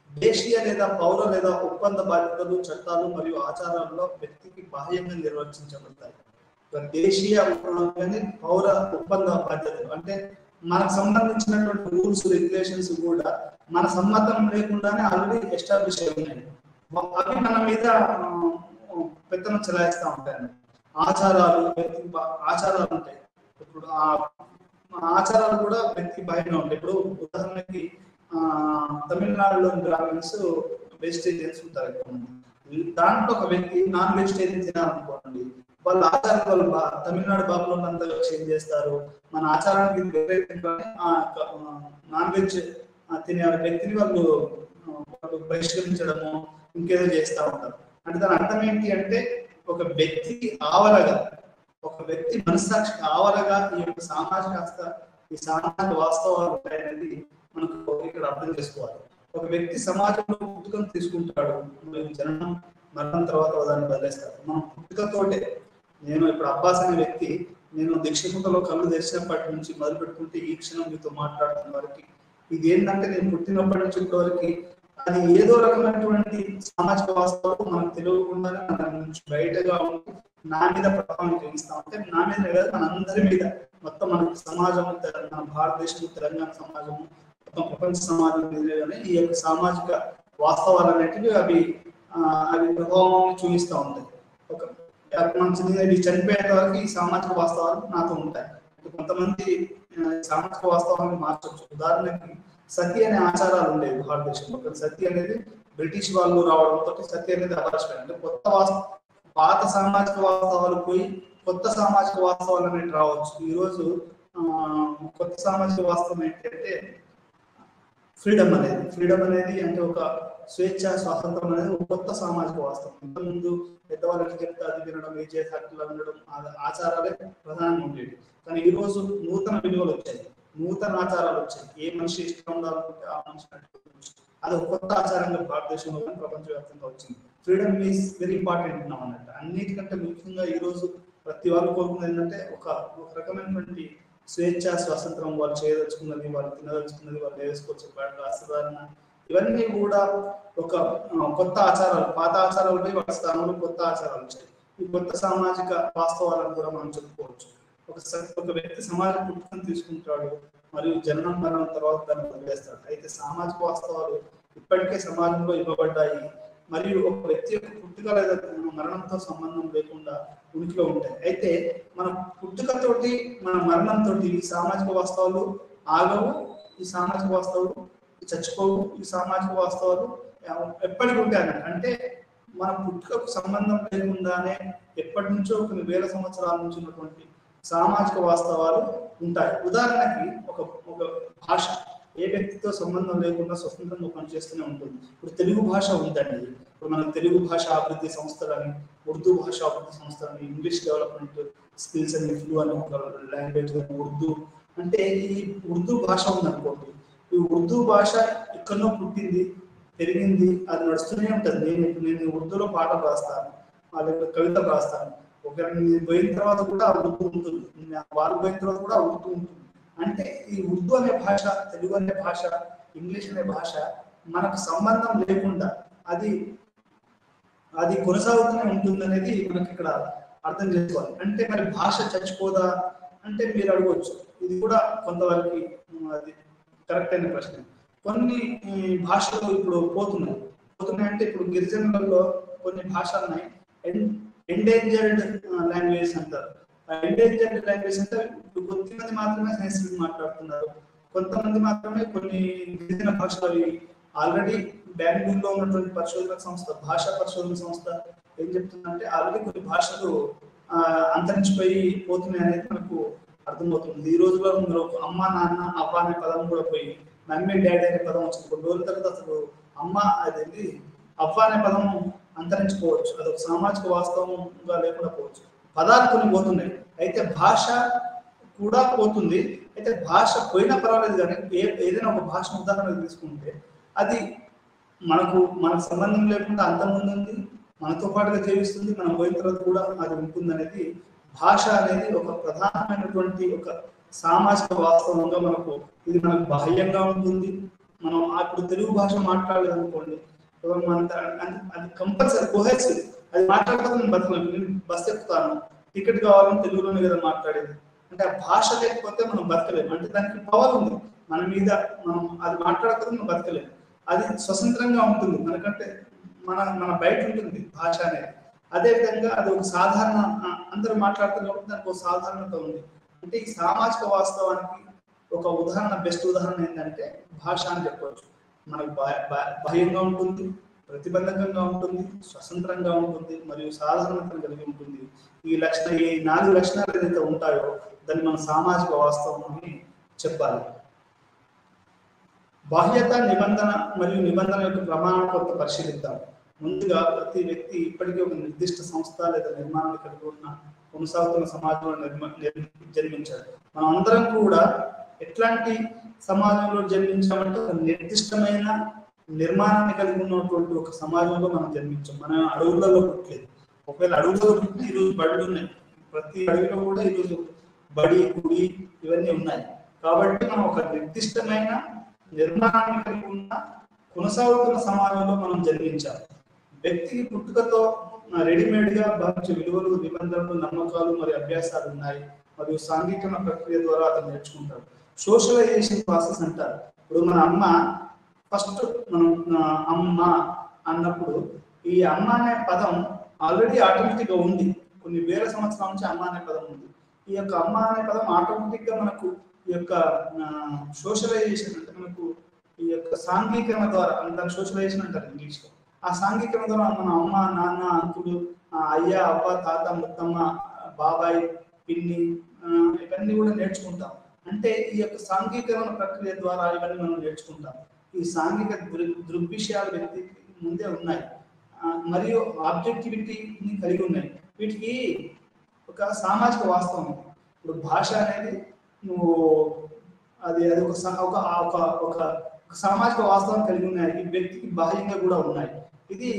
దేశీయ లేదా పౌర లేదా ఒప్పంద బాధ్యతలు, చట్టాలు మరియు ఆచారాల్లో వ్యక్తికి బాహ్యంగా నిర్వచించబడతాయి. దేశీయ పౌర ఒప్పంద బాధ్యతలు అంటే మనకు సంబంధించినటువంటి రూల్స్ రెగ్యులేషన్స్ కూడా మన సమ్మతం లేకుండానే ఆల్రెడీ ఎస్టాబ్లిష్ అయి ఉన్నాయి. అవి మన మీద పెత్తనం చెలాయిస్తూ ఉంటాయి. ఆచారాలు ఉంటాయి. ఇప్పుడు ఆ ఆచారాలు కూడా వ్యక్తి బాహ్యంగా ఉంటాయి. ఇప్పుడు ఉదాహరణకి తమిళనాడులో బ్రాహ్మణ్స్ వెజిటేరియన్స్ ఉంటారు. దాంట్లో ఒక వ్యక్తి నాన్ వెజిటేరియన్ తినాలనుకోండి, వాళ్ళ ఆచారాలు తమిళనాడు బాబులో అంతా చేంజ్ చేస్తారు. మన ఆచారానికి వ్యతిరేకంగానే నాన్ వెజ్ తినే వ్యక్తిని వాళ్ళు బహిష్కరించడము ఇంకేదో చేస్తూ ఉంటారు. అంటే దాని అర్థం ఏంటి అంటే ఒక వ్యక్తికి ఆవరగా, ఒక వ్యక్తి మనస్సాక్షికి ఆవరగా ఈ యొక్క ఈ సామాజిక వాస్తవాలు ఉంటాయనేది మనకు ఇక్కడ అర్థం చేసుకోవాలి. ఒక వ్యక్తి సమాజంలో పుట్టుకను తీసుకుంటాడు, జననం మరణం తర్వాత దాన్ని బదిలేస్తాడు. మనం పుట్టుకతోటే నేను ఇప్పుడు అబ్బాస్ అనే వ్యక్తి నేను దీక్షకుంటలో కళ్ళు తెరిచినప్పటి నుంచి మొదలు పెట్టుకుంటే ఈ క్షణం మీతో మాట్లాడుతున్న వరకు ఇది ఏంటంటే నేను పుట్టినప్పటి నుంచి ఇప్పటివరకు అది ఏదో రకమైనటువంటి సామాజిక వాస్తవాలు మనకు తెలియకుండానే మన నుంచి బయటగా ఉండి నా మీద ప్రభావం చూపిస్తా ఉంటే నా మీద కాదు మన అందరి మీద, మొత్తం మన సమాజం, మన భారతదేశం, తెలంగాణ సమాజము, మొత్తం ప్రపంచ సమాజం మీదనే ఈ యొక్క సామాజిక వాస్తవాలు అనేటివి అవి ప్రభావం చూపిస్తూ ఉంటాయి. ఒక మంచిది చనిపోయేంత వరకు ఈ సామాజిక వాస్తవాలు నాతో ఉంటాయి. కొంతమంది సామాజిక వాస్తవాలను మార్చవచ్చు. ఉదాహరణకి సతి అనే ఆచారాలు ఉండేవి భారతదేశంలో. సతి అనేది బ్రిటిష్ వాళ్ళు రావడంతో సతి అనేది అపరిష్కరణ, అంటే పాత సామాజిక వాస్తవాలు పోయి కొత్త సామాజిక వాస్తవాలు అనేవి రావచ్చు. ఈరోజు కొత్త సామాజిక వాస్తవం ఏంటంటే ఫ్రీడమ్ అనేది అంటే ఒక స్వేచ్ఛ స్వాతంత్రం అనేది ఒక కొత్త సామాజిక వాస్తవం. ఇంతకుముందు పెద్దవాళ్ళకి చెప్తే అది వినడం, ఏ చేసి అట్లా ఉండడం ఆచారాలే ప్రధానంగా ఉండేవి. కానీ ఈ రోజు నూతన విలువలు వచ్చాయి, నూతన ఆచారాలు వచ్చాయి. ఏ మనిషి ఇష్టం ఉండాలంటే ఆ మనిషి అది ఒక కొత్త ఆచారంగా భారతదేశంలో కానీ ప్రపంచవ్యాప్తంగా వచ్చింది. ఫ్రీడమ్ ఈజ్ వెరీ ఇంపార్టెంట్ ఉన్నాం అన్నట్టు. అన్నిటికంటే ముఖ్యంగా ఈ రోజు ప్రతి వాళ్ళు కోరుకున్నది ఏంటంటే ఒక రకమైనటువంటి స్వేచ్ఛ స్వాతంత్రం, వాళ్ళు చేయదలుచుకున్నది, వాళ్ళు తినదలుచుకున్నది, వాళ్ళు వేసుకోవచ్చు వస్త్రధారణ, ఇవన్నీ కూడా ఒక కొత్త ఆచారాలు. పాత ఆచారాలపై వాళ్ళ స్థానంలో కొత్త ఆచారాలు వచ్చాయి. ఈ కొత్త సామాజిక వాస్తవాలను కూడా మనం చెప్పుకోవచ్చు. ఒక వ్యక్తి సమాజ పుట్టుకను తీసుకుంటాడు మరియు జననం మరణం తర్వాత దాన్ని వదిలేస్తాడు. అయితే సామాజిక వాస్తవాలు ఇప్పటికే సమాజంలో ఇవ్వబడ్డాయి మరియు ఒక వ్యక్తి యొక్క పుట్టుక లేదా మరణంతో సంబంధం లేకుండా ఉనికిలో ఉంటాయి. అయితే మన పుట్టుకతోటి మన మరణంతో ఈ సామాజిక వాస్తవాలు ఆగవు, ఈ సామాజిక వాస్తవాలు చచ్చిపోవు, ఈ సామాజిక వాస్తవాలు ఎప్పటికీ ఉంటాయి అన్నట్టు. అంటే మన పుట్టుకకు సంబంధం లేకుండానే ఎప్పటి నుంచో కొన్ని వేల సంవత్సరాల నుంచి ఉన్నటువంటి సామాజిక వాస్తవాలు ఉంటాయి. ఉదాహరణకి ఒక భాష ఏ వ్యక్తితో సంబంధం లేకుండా స్వతంత్రంగా పనిచేస్తూనే ఉంటుంది. ఇప్పుడు తెలుగు భాష ఉందండి. ఇప్పుడు మనకు తెలుగు భాష అభివృద్ధి సంస్థలని, ఉర్దూ భాష అభివృద్ధి సంస్థలని, ఇంగ్లీష్ డెవలప్మెంట్ స్కిల్స్ అని, ఫ్లూ అని ఒక లాంగ్వేజ్, ఉర్దూ అంటే ఈ ఉర్దూ భాష ఉందనుకోండి. ఈ ఉర్దూ భాష ఎక్కడో పుట్టింది, పెరిగింది, అది నడుస్తూనే ఉంటుంది. నేను ఉర్దూలో పాటలు రాస్తాను, వాళ్ళ కవిత రాస్తాను. ఒకరిని పోయిన తర్వాత కూడా ఉర్దూ ఉంటుంది, వాళ్ళు పోయిన తర్వాత కూడా ఉర్దూ ఉంటుంది. అంటే ఈ ఉర్దూ అనే భాష, తెలుగు అనే భాష, ఇంగ్లీష్ అనే భాష మనకు సంబంధం లేకుండా అది కొనసాగుతూనే ఉంటుంది అనేది మనకి ఇక్కడ అర్థం చేసుకోవాలి. అంటే మరి భాష చచ్చిపోదా అంటే మీరు అడగవచ్చు. ఇది కూడా కొంతవరకు అది కరెక్ట్ అయిన ప్రశ్న. కొన్ని భాషలు ఇప్పుడు పోతున్నాయి అంటే ఇప్పుడు గిరిజనులలో కొన్ని భాషలు ఉన్నాయి, ఎండేంజర్డ్ లాంగ్వేజ్ అంటారు. ఎండేంజర్డ్ లాంగ్వేజ్ అంటే ఇప్పుడు కొద్దిమంది మాత్రమే సంస్కృతం మాట్లాడుతున్నారు, కొంతమంది మాత్రమే కొన్ని గిరిజన భాషలు. ఆల్రెడీ బెంగళూరులో ఉన్నటువంటి పరిశోధన సంస్థ, భాషా పరిశోధన సంస్థ ఏం చెప్తుందంటే ఆల్రెడీ కొన్ని భాషలు పోతున్నాయి అనేది మనకు అర్థమవుతుంది. ఈ రోజులో అమ్మ, నాన్న, అవ్వ అనే పదం కూడా పోయి మమ్మీ, డాడీ అనే పదం వచ్చింది. కొన్ని రోజుల తర్వాత అసలు అమ్మ అదేంటి అవ్వ అనే పదం అంతరించిపోవచ్చు. అదొక సామాజిక వాస్తవంగా లేకుండా పోవచ్చు. పదాలు కొన్ని పోతున్నాయి, అయితే భాష కూడా పోతుంది. అయితే భాష పోయినా పర్వాలేదు, కానీ ఏదైనా ఒక భాషను ఉదాహరణ తీసుకుంటే అది మనకు సంబంధం లేకుండా అంతకుముందు ఉంది, మనతో పాటుగా జీవిస్తుంది, మనం పోయిన తర్వాత కూడా అది ఉంటుంది అనేది. భాష అనేది ఒక ప్రధానమైనటువంటి ఒక సామాజిక వాస్తవంగా ఇది మనకు బాహ్యంగా ఉంటుంది. మనం ఇప్పుడు తెలుగు భాష మాట్లాడలేదనుకోండి, అది కంపల్సరీ కోహెసివ్. అది మాట్లాడతాను, నేను బతకలేను. నేను బస్ ఎక్కుతాను, టికెట్ కావాలని తెలుగులోనే కదా మాట్లాడేది. అంటే ఆ భాష లేకపోతే మనం బతకలేము. అంటే దానికి పవర్ ఉంది మన మీద, మనం అది మాట్లాడకపోతే మనం బతకలేము. అది స్వతంత్రంగా ఉంటుంది మనకంటే, మన బయట ఉంటుంది భాష అనేది. అదేవిధంగా అది ఒక సాధారణ, అందరూ మాట్లాడుతున్న కాబట్టి దానికి ఒక సాధారణత ఉంది. అంటే ఈ సామాజిక వాస్తవానికి ఒక ఉదాహరణ, బెస్ట్ ఉదాహరణ ఏంటంటే భాష అని చెప్పవచ్చు. మనకు బాహ్యంగా ఉంటుంది, ప్రతిబంధకంగా ఉంటుంది, స్వతంత్రంగా ఉంటుంది మరియు సాధారణతను కలిగి ఉంటుంది. ఈ 4 లక్షణాలు ఏదైతే ఉంటాయో దాన్ని మనం సామాజిక వాస్తవం అని చెప్పాలి. బాహ్యత, నిబంధన మరియు నిబంధన యొక్క ప్రమాణం కొత్త పరిశీలిద్దాం. ముందుగా ప్రతి వ్యక్తి ఇప్పటికీ ఒక నిర్దిష్ట సంస్థ లేదా నిర్మాణాన్ని కలిగి ఉన్న కొనసాగుతున్న సమాజంలో జన్మించాడు. మనం అందరం కూడా ఎట్లాంటి సమాజంలో జన్మించామంటే ఒక నిర్దిష్టమైన నిర్మాణాన్ని కలిగి ఉన్నటువంటి ఒక సమాజంలో మనం జన్మించాం. మనం అడవులలో పుట్టలేదు. ఒకవేళ అడవులలో పుట్టి ఈరోజు బడులు ఉన్నాయి, ప్రతి అడవిలో కూడా ఈరోజు బడి, గుడి ఇవన్నీ ఉన్నాయి. కాబట్టి మనం ఒక నిర్దిష్టమైన నిర్మాణాన్ని కలిగి ఉన్న కొనసాగుతున్న సమాజంలో మనం జన్మించాం. వ్యక్తికి పుట్టుకతో రెడీమేడ్ గా భావించే విలువలు, నిబంధనలు, నమ్మకాలు మరియు అభ్యాసాలు ఉన్నాయి మరియు సాంఘిక ప్రక్రియ ద్వారా అతను నేర్చుకుంటాడు. సోషలైజేషన్ ప్రాసెస్ అంటారు. ఇప్పుడు మన అమ్మ, ఫస్ట్ మనం అమ్మ అన్నప్పుడు ఈ అమ్మ అనే పదం ఆల్రెడీ ఆటోమేటిక్ గా ఉంది. కొన్ని వేల సంవత్సరాల నుంచి అమ్మ అనే పదం ఉంది. ఈ యొక్క అమ్మ అనే పదం ఆటోమేటిక్ గా మనకు ఈ యొక్క సోషలైజేషన్ అంటే మనకు యొక్క సాంఘికరణ ద్వారా దాని సోషలైజేషన్ అంటారు ఇంగ్లీష్లో. ఆ సాంఘికరణ ద్వారా మన అమ్మ నాన్న అంకులు అయ్య అవ్వ తాత ముత్తమ్మ బాబాయ్ పిన్ని ఇవన్నీ కూడా నేర్చుకుంటాం. అంటే ఈ యొక్క సాంఘికరణ ప్రక్రియ ద్వారా ఇవన్నీ మనం నేర్చుకుంటాం. ఈ సాంఘిక దృగ్విషయాలు వ్యక్తికి ముందే ఉన్నాయి మరియు ఆబ్జెక్టివిటీని కలిగి ఉన్నాయి. వీటికి ఒక సామాజిక వాస్తవం. ఇప్పుడు భాష అనేది నువ్వు అది ఒక సామాజిక వాస్తవం కలిగి ఉన్నాయి. ఈ వ్యక్తికి బాహ్యంగా కూడా ఉన్నాయి. ఇది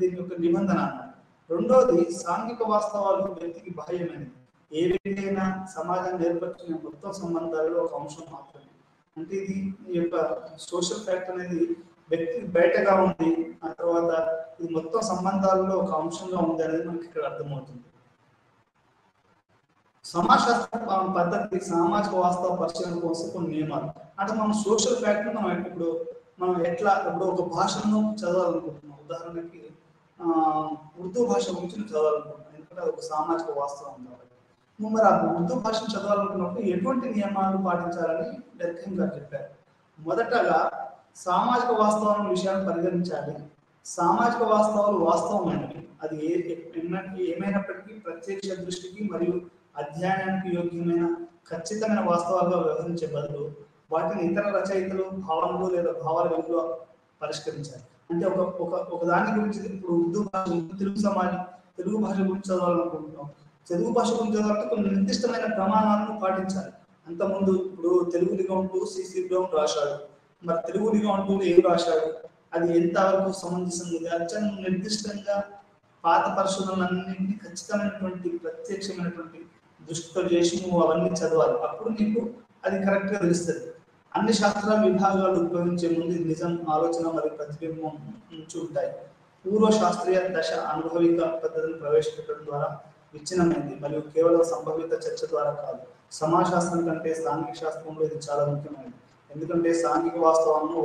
దీని యొక్క నిబంధన అన్నమాట. రెండోది సాంఘిక వాస్తవాలు వ్యక్తికి బాహ్యమైనది. ఏ వ్యక్తి అయినా సమాజాన్ని ఏర్పరచుకునే మొత్తం సంబంధాలలో ఒక అంశం మాత్రమే. అంటే ఇది ఈ యొక్క సోషల్ ఫ్యాక్ట్ అనేది వ్యక్తికి బయటగా ఉంది, ఆ తర్వాత ఇది మొత్తం సంబంధాలలో ఒక అంశంగా ఉంది అనేది మనకి ఇక్కడ అర్థమవుతుంది. సమాజశాస్త్ర పద్ధతి సామాజిక వాస్తవ పరిశీలన కోసం కొన్ని నియమాలు. అంటే మనం సోషల్ ఫ్యాక్ట్ ఇప్పుడు మనం ఇప్పుడు ఒక భాషను చదవాలనుకుంటున్నాం. ఉదాహరణకి ఉర్దూ భాష గురించి చదవాలనుకుంటున్నాం, ఎందుకంటే అది ఒక సామాజిక వాస్తవం కాబట్టి. మరి ఆ ఉర్దూ భాషను చదవాలనుకున్నప్పుడు ఎటువంటి నియమాలు పాటించాలని డర్కీమ్ గారు చెప్పారు. మొదటగా సామాజిక వాస్తవాల విషయాన్ని పరిగణించాలి. సామాజిక వాస్తవాలు వాస్తవమైనవి, అది ఏమైనప్పటికీ ప్రత్యక్ష దృష్టికి మరియు అధ్యయనానికి యోగ్యమైన ఖచ్చితమైన వాస్తవాలుగా వ్యవహరించే బదులు వాటిని ఇతర రచయితలు భావనలు లేదా భావాల వెలుగులో పరిష్కరించాలి. అంటే ఒక దాని గురించి ఇప్పుడు ఉర్దూ భాష తెలుగు భాష గురించి చదవాలనుకుంటున్నాం. తెలుగు భాష గురించి చదవాలంటే కొన్ని నిర్దిష్టమైన ప్రమాణాలను పాటించాలి. అంతకుముందు ఇప్పుడు తెలుగు నిఘంటువు సిసి బ్రౌన్ రాశాడు, మరి తెలుగు నిఘంటువులు ఏం రాశాడు, అది ఎంతవరకు సమంజసంగా ఉంది, అత్యంత నిర్దిష్టంగా పాత పరిశోధనలన్నింటినీ ఖచ్చితమైనటువంటి ప్రత్యక్షమైనటువంటి దృష్టితో చేసి నువ్వు అవన్నీ చదవాలి. అప్పుడు నీకు అది కరెక్ట్ గా తెలుస్తుంది. అన్ని శాస్త్ర విభాగాలు ఉపయోగించే ముందు నిజం, ఆలోచన మరియు ప్రతిబింబం నుంచి ఉంటాయి. పూర్వ శాస్త్రీయ దశ అనుభవిక పద్ధతిని ప్రవేశపెట్టడం ద్వారా విచ్ఛిన్నమైంది మరియు కేవలం సంభవిత చర్చ ద్వారా కాదు. సమాజశాస్త్రం కంటే సాంఘిక శాస్త్రంలో ఇది చాలా ముఖ్యమైనది. ఎందుకంటే సాంఘిక వాస్తవాలను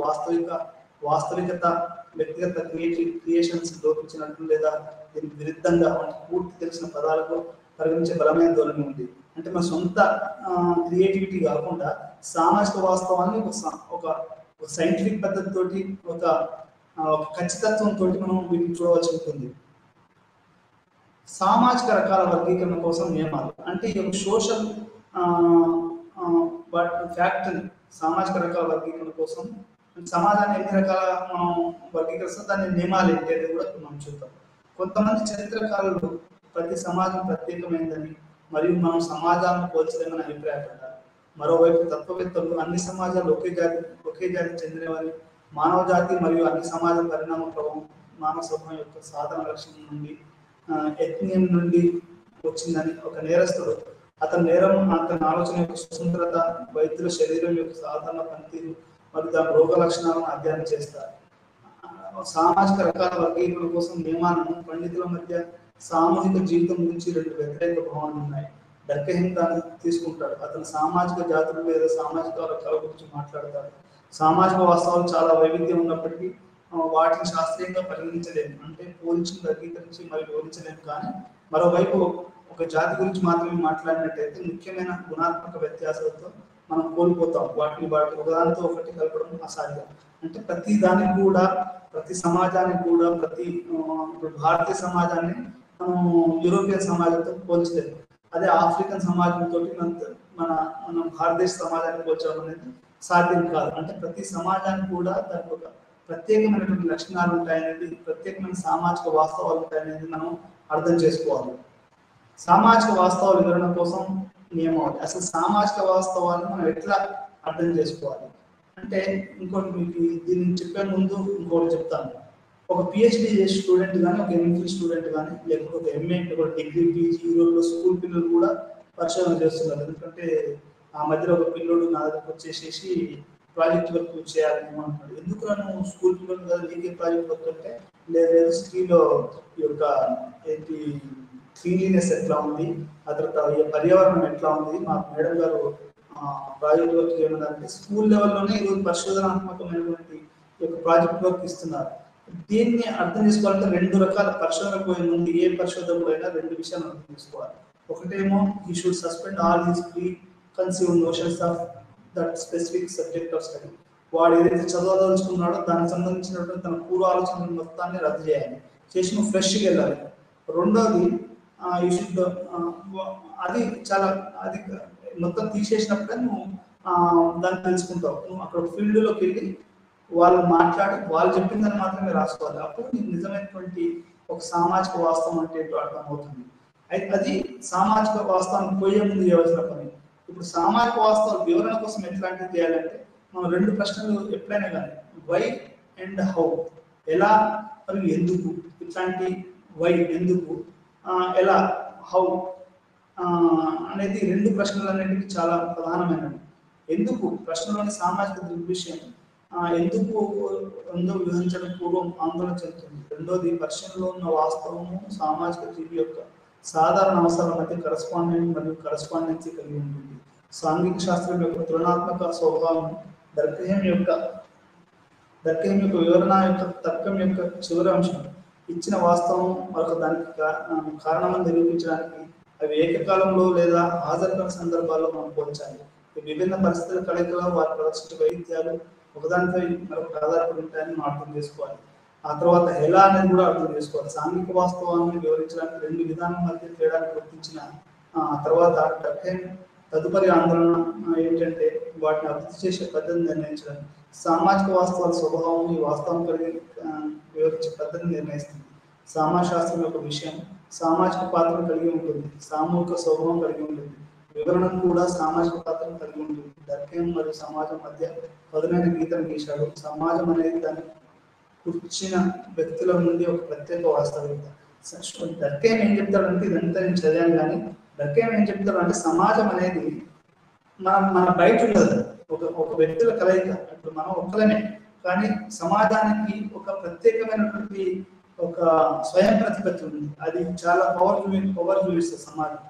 వాస్తవికత వ్యక్తిగత క్రియేషన్స్ లోపించినట్లు లేదా దీనికి విరుద్ధంగా పూర్తి తెలిసిన పదాలకు పరిగణించే బలమైన ధోరణి ఉంది. అంటే మన సొంత క్రియేటివిటీ కాకుండా సామాజిక వాస్తవాన్ని ఒక సైంటిఫిక్ పద్ధతితోటి ఒక ఖచ్చితత్వంతో మనం వీటిని చూడవలసి ఉంటుంది. సామాజిక రకాల వర్గీకరణ కోసం నియమాలు. అంటే ఈ సోషల్ ఫ్యాక్ట్ సామాజిక రకాల వర్గీకరణ కోసం సమాజాన్ని ఎన్ని రకాల మనం వర్గీకరిస్తాం, దాని నియమాలు ఏంటి అనేది కూడా మనం చూద్దాం. కొంతమంది చరిత్రకారులు ప్రతి సమాజం ప్రత్యేకమైనదని మరియు మనం సమాజాలను పోల్చలేమని అభిప్రాయపడ్డారు. మరోవైపు తత్వవేత్తలు అన్ని సమాజాలు ఒకే జాతి చెందినవని, మానవ జాతి మరియు అన్ని సమాజ పరిణామ ప్రభావం మానవ సమూహం యొక్క సాధన లక్ష్యం నుండి యత్నం నుండి వచ్చిందని, ఒక నేరస్తుడు అతని ఆలోచన యొక్క స్వతంత్రత, వైద్యుల శరీరం యొక్క సాధారణ పనితీరు మరియు దాని రోగ లక్షణాలను అధ్యయనం చేస్తారు. సామాజిక రకాల వర్గీకరణ కోసం నియమాలను పండితుల మధ్య సామూహిక జీవితం గురించి రెండు వ్యతిరేక భావనలు ఉన్నాయి. డర్కీమ్ దాన్ని తీసుకుంటాడు. అతను సామాజిక జాతులు లేదా సామాజిక రకాల గురించి మాట్లాడతాడు. సామాజిక వాస్తవాలు చాలా వైవిధ్యం ఉన్నప్పటికీ వాటిని శాస్త్రీయంగా పరిగణించలేము, అంటే పోల్చి వర్గీకరించి మరియు వివరించలేము. కానీ మరోవైపు ఒక జాతి గురించి మాత్రమే మాట్లాడినట్టయితే ముఖ్యమైన గుణాత్మక వ్యత్యాసాలతో మనం కోల్పోతాం. వాటి ఒకదానితో ఒకటి కలపడం అసాధ్యం. అంటే ప్రతి దానికి కూడా, ప్రతి సమాజానికి కూడా, భారతీయ సమాజాన్ని మనం యూరోపియన్ సమాజంతో పోల్చలేదు. అదే ఆఫ్రికన్ సమాజంతో మన భారతదేశ సమాజాన్ని పోల్చడం అనేది సాధ్యం కాదు. అంటే ప్రతి సమాజానికి కూడా దానికి ఒక ప్రత్యేకమైనటువంటి లక్షణాలు ఉంటాయనేది, ప్రత్యేకమైన సామాజిక వాస్తవాలు ఉంటాయనేది మనం అర్థం చేసుకోవాలి. సామాజిక వాస్తవ వివరణ కోసం నియమావళి. అసలు సామాజిక వాస్తవాలను మనం ఎట్లా అర్థం చేసుకోవాలి అంటే, ఇంకోటి మీకు దీన్ని చెప్పే ముందు ఇంకోటి చెప్తాను. ఒక పిహెచ్డి చేసే స్టూడెంట్ కానీ, ఒక ఎంఫిల్ స్టూడెంట్ కానీ, లేకపోతే ఒక ఎంఏ, ఒక డిగ్రీ, పీజీ, ఈరోజు స్కూల్ పిల్లలు కూడా పరిశోధన చేస్తున్నారు. ఎందుకంటే ఆ మధ్యలో ఒక పిల్లడు నా దగ్గరకు వచ్చేసేసి ప్రాజెక్ట్ వర్క్ చేయాలని ఏమంటున్నాడు. ఎందుకు నువ్వు స్కూల్ పిల్లలు కదా, నీకే ప్రాజెక్ట్ వర్క్ అంటే, లేదు స్త్రీలో ఈ యొక్క ఏంటి క్లీన్లీనెస్ ఎట్లా ఉంది, ఆ తర్వాత పర్యావరణం ఎట్లా ఉంది, మా మేడం గారు ప్రాజెక్ట్ వర్క్ చేయడానికి స్కూల్ లెవెల్లోనే ఈరోజు పరిశోధనాత్మకమైనటువంటి యొక్క ప్రాజెక్ట్ వర్క్ ఇస్తున్నారు. దీన్ని అర్థం చేసుకోవాలంటే రెండు రకాల పరిశోధనకు పోయే ముందు ఏ పరిశోధకుడైనా రెండు విషయాలు అర్థం చేసుకోవాలి. ఒకటేమో he should suspend all his preconceived notions of that specific subject of study. వాడు ఏదైతే చదవదలుచుకున్నాడో దానికి సంబంధించినటువంటి తన పూర్వ ఆలోచన మొత్తాన్ని రద్దు చేయాలి, చేసి నువ్వు ఫ్రెష్గా వెళ్ళాలి. రెండోది యూ షుడ్ అది చాలా అది మొత్తం తీసేసినప్పుడే నువ్వు దాన్ని తెలుసుకుంటావు. నువ్వు అక్కడ ఫీల్డ్లోకి వెళ్ళి వాళ్ళు మాట్లాడి వాళ్ళు చెప్పిన దాన్ని మాత్రమే రాసుకోవాలి. అప్పుడు నీకు నిజమైనటువంటి ఒక సామాజిక వాస్తవం అంటే ఏంటో అర్థమవుతుంది. అయితే అది సామాజిక వాస్తవానికి పోయే ముందు చేయవలసిన పని. ఇప్పుడు సామాజిక వాస్తవాల వివరణ కోసం ఎట్లాంటివి చేయాలంటే మనం 2 ప్రశ్నలు ఎప్పుడైనా కానీ వై అండ్ హౌ, ఎలా మరియు ఎందుకు, ఇట్లాంటి వై ఎందుకు, ఎలా హౌ అనేది 2 ప్రశ్నలు అనేటివి చాలా ప్రధానమైనవి. ఎందుకు ప్రశ్నలోని సామాజిక దృగ్విషయం ఎందుకు వివరించడం పూర్వం ఆందోళన చెందుతుంది. రెండోది పరిశీలనలో ఉన్న వాస్తవము సామాజిక జీవి యొక్క సాధారణ అవసరాల మధ్య కరస్పాండెంట్ మరియు కరస్పాండెన్సీ కలిగి ఉంటుంది. సాంఘిక శాస్త్రం యొక్క తులనాత్మక స్వభావం దర్కహం యొక్క వివరణ యొక్క తర్కం యొక్క చివరి అంశం ఇచ్చిన వాస్తవం మరొక దానికి కారణమని నిరూపించడానికి అవి ఏకకాలంలో లేదా హాజరు సందర్భాల్లో మనం పోల్చాలి. విభిన్న పరిస్థితుల కలయికలో వారి ప్రదర్శించే వైవిధ్యాలు ఒకదానిపై మరొకటి ఆధారపడి ఉంటాయని మనం అర్థం చేసుకోవాలి. ఆ తర్వాత ఎలా అనేది కూడా అర్థం చేసుకోవాలి. సాంఘిక వాస్తవాన్ని వివరించడానికి 2 విధానం మధ్య తేడాన్ని గుర్తించిన తర్వాత డర్కైమ్ తదుపరి ఆందోళన ఏంటంటే వాటిని అభివృద్ధి చేసే పద్ధతిని నిర్ణయించడం. సామాజిక వాస్తవాల స్వభావం ఈ వాస్తవం కలిగి వివరించే పద్ధతిని నిర్ణయిస్తుంది. సమాజశాస్త్రం యొక్క విషయం సామాజిక పాత్రను కలిగి ఉంటుంది, సామూహిక స్వభావం కలిగి ఉంటుంది, వివరణ కూడా సామాజిక పాత్రను కలిగి ఉంటుంది. డర్కైమ్ మరియు సమాజం మధ్య పదునైన గీతను గీశాడు. సమాజం అనేది దాన్ని కూర్చిన వ్యక్తుల నుండి ఒక ప్రత్యేక వాస్తవికత. డర్కైమ్ ఏం చెప్తాడంటే, ఇదంతా నేను చదివాను కానీ డర్కైమ్ ఏం చెప్తాడు అంటే సమాజం అనేది మన బయట ఉండదు, ఒక వ్యక్తుల కలయిక. ఇప్పుడు మనం ఒక్కలమే కానీ సమాజానికి ఒక ప్రత్యేకమైనటువంటి ఒక స్వయం ప్రతిపత్తి ఉంది. అది చాలా పవర్ చూపిస్తుంది సమాజం.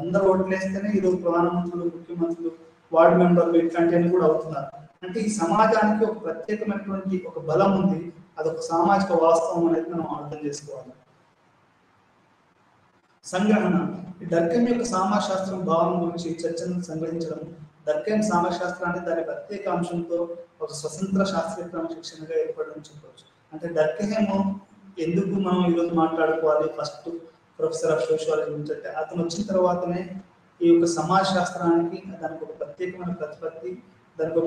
అందరూ ఓట్లేస్తేనే ఈరోజు ప్రధానమంత్రులు, ముఖ్యమంత్రులు, వార్డు మెంబర్లు ఇట్లాంటివన్నీ కూడా అవుతున్నారు. అంటే ఈ సమాజానికి ఒక ప్రత్యేకమైనటువంటి ఒక బలం ఉంది. అదొక సామాజిక వాస్తవం అనేది మనం అర్థం చేసుకోవాలి. సంగ్రహణ డర్కైమ్ యొక్క సమాజశాస్త్రం భావన గురించి చర్చను సంగ్రహించడం. డర్కైమ్ సమాజశాస్త్రాన్ని దాని ప్రత్యేక అంశంతో ఒక స్వతంత్ర శాస్త్రీయ క్రమశిక్షణగా ఏర్పడడం చెప్పవచ్చు. అంటే డర్కైమ్ ఎందుకు మనం ఈరోజు మాట్లాడుకోవాలి, ఫస్ట్ ప్రొఫెసర్ ఆఫ్ సోషియాలజీ గురించి అంటే అతను వచ్చిన తర్వాతనే ఈ యొక్క సమాజ శాస్త్రానికి దానికి ఒక ప్రత్యేకమైన ప్రతిపత్తి, దానికి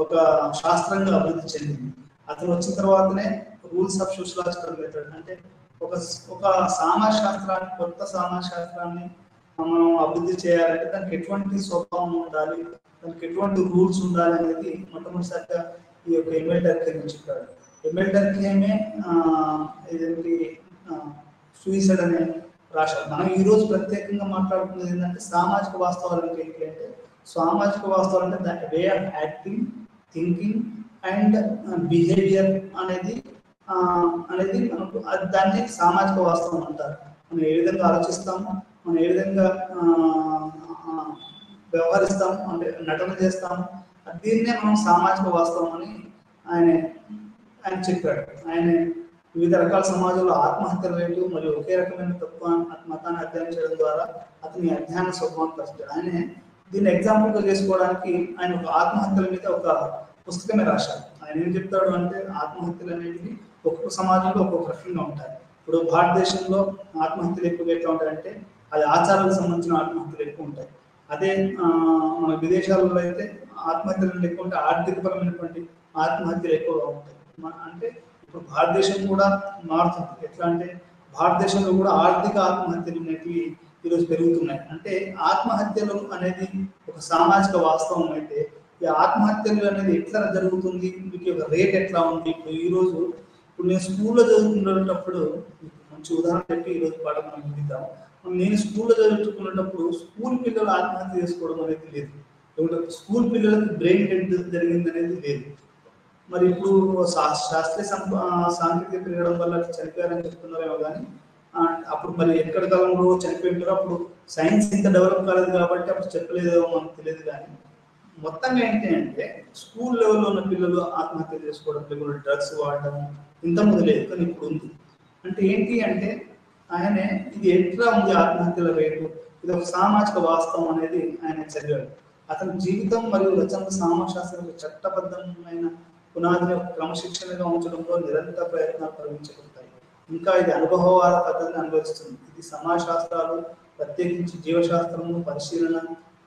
ఒక శాస్త్రంగా అభివృద్ధి చెందింది. అతను వచ్చిన తర్వాతనే రూల్స్ ఆఫ్ సోషియాలజికల్ మెథడ్ అంటే ఒక సమాజ శాస్త్రాన్ని, కొత్త సమాజ శాస్త్రాన్ని మనం అభివృద్ధి చేయాలంటే దానికి ఎటువంటి స్వభావం ఉండాలి, దానికి ఎటువంటి రూల్స్ ఉండాలి అనేది మొట్టమొదటిసారిగా ఈ యొక్క ఎమిల్ డర్కైమ్ చెప్పాడు. ఎమిల్ డర్కైమే ఇదేంటి సూయిసైడ్ అనే రాశారు. మనం ఈ రోజు ప్రత్యేకంగా మాట్లాడుకున్నది ఏంటంటే సామాజిక వాస్తవాలు ఏంటి అంటే, సామాజిక వాస్తవాలు అంటే దాని way of acting, thinking and behaviour అనేది మనకు దాన్ని సామాజిక వాస్తవం అంటారు. మనం ఏ విధంగా ఆలోచిస్తాము, మనం ఏ విధంగా వ్యవహరిస్తాము, అంటే నటన చేస్తాము, దీన్నే మనం సామాజిక వాస్తవం అని ఆయన చెప్పాడు. ఆయన వివిధ రకాల సమాజంలో ఆత్మహత్యల రేటు మరియు ఒకే రకమైన మతాన్ని అధ్యయనం చేయడం ద్వారా అతని అధ్యయన స్వభావాన్ని పరిస్థితి. ఆయన దీన్ని ఎగ్జాంపుల్గా చేసుకోవడానికి ఆయన ఒక ఆత్మహత్యల మీద ఒక పుస్తకమే రాశారు. ఆయన ఏం చెప్తాడు అంటే ఆత్మహత్యలు అనేవి ఒక్కొక్క సమాజంలో ఒక్కొక్క రకంగా ఉంటాయి. ఇప్పుడు భారతదేశంలో ఆత్మహత్యలు ఎక్కువగా ఎట్లా ఉంటాయంటే అది ఆచారాలకు సంబంధించిన ఆత్మహత్యలు ఎక్కువ ఉంటాయి. అదే మన విదేశాలలో అయితే ఆత్మహత్యలు ఎక్కువ ఉంటాయి, ఆర్థికపరమైనటువంటి ఆత్మహత్యలు ఎక్కువగా ఉంటాయి. అంటే ఇప్పుడు భారతదేశం కూడా మారుతుంది. ఎట్లా అంటే భారతదేశంలో కూడా ఆర్థిక ఆత్మహత్యలు అనేవి ఈరోజు పెరుగుతున్నాయి. అంటే ఆత్మహత్యలు అనేది ఒక సామాజిక వాస్తవం అయితే ఈ ఆత్మహత్యలు అనేది ఎట్లా జరుగుతుంది, మీకు ఒక రేట్ ఎట్లా ఉంది. ఇప్పుడు నేను స్కూల్లో చదువుకునేటప్పుడు మంచి ఉదాహరణ పెట్టి ఈరోజు పాఠం మనం వింటాం. నేను స్కూల్లో చదువుకునేటప్పుడు స్కూల్ పిల్లలు ఆత్మహత్య చేసుకోవడం అనేది లేదు. స్కూల్ పిల్లలకు బ్రెయిన్ డెడ్ జరిగింది అనేది లేదు. మరి ఇప్పుడు శాస్త్రీయ సాంకేతిక పెరగడం వల్ల చనిపోయారని చెప్తున్నారేమో కానీ అప్పుడు మరి ఎక్కడ కాలంలో చనిపోయింటారో అప్పుడు సైన్స్ ఇంత డెవలప్ కాలేదు కాబట్టి అప్పుడు చెప్పలేదేమో మనకు తెలియదు. కానీ మొత్తంగా ఏంటి అంటే స్కూల్ లెవెల్లో ఉన్న పిల్లలు ఆత్మహత్య చేసుకోవడం, లేకుండా డ్రగ్స్ వాడడం ఇంతకుముందు లేదు కానీ ఇప్పుడు ఉంది. అంటే ఏంటి అంటే ఆయనే ఇది ఎట్లా ఉంది ఆత్మహత్యల రేటు, ఇది ఒక సామాజిక వాస్తవం అనేది ఆయన చదివాడు. అతని జీవితం మరియు రచనలు సామాజిక చట్టబద్ధమైన పునాదిని క్రమశిక్షణగా ఉంచడంలో నిరంతర ప్రయత్నాలు ప్రవహించబడతాయి. ఇంకా ఇది అనుభవవాద పద్ధతిని అనుభవిస్తుంది. ఇది సమాజ శాస్త్రాలు, ప్రత్యేకించి జీవశాస్త్రము, పరిశీలన,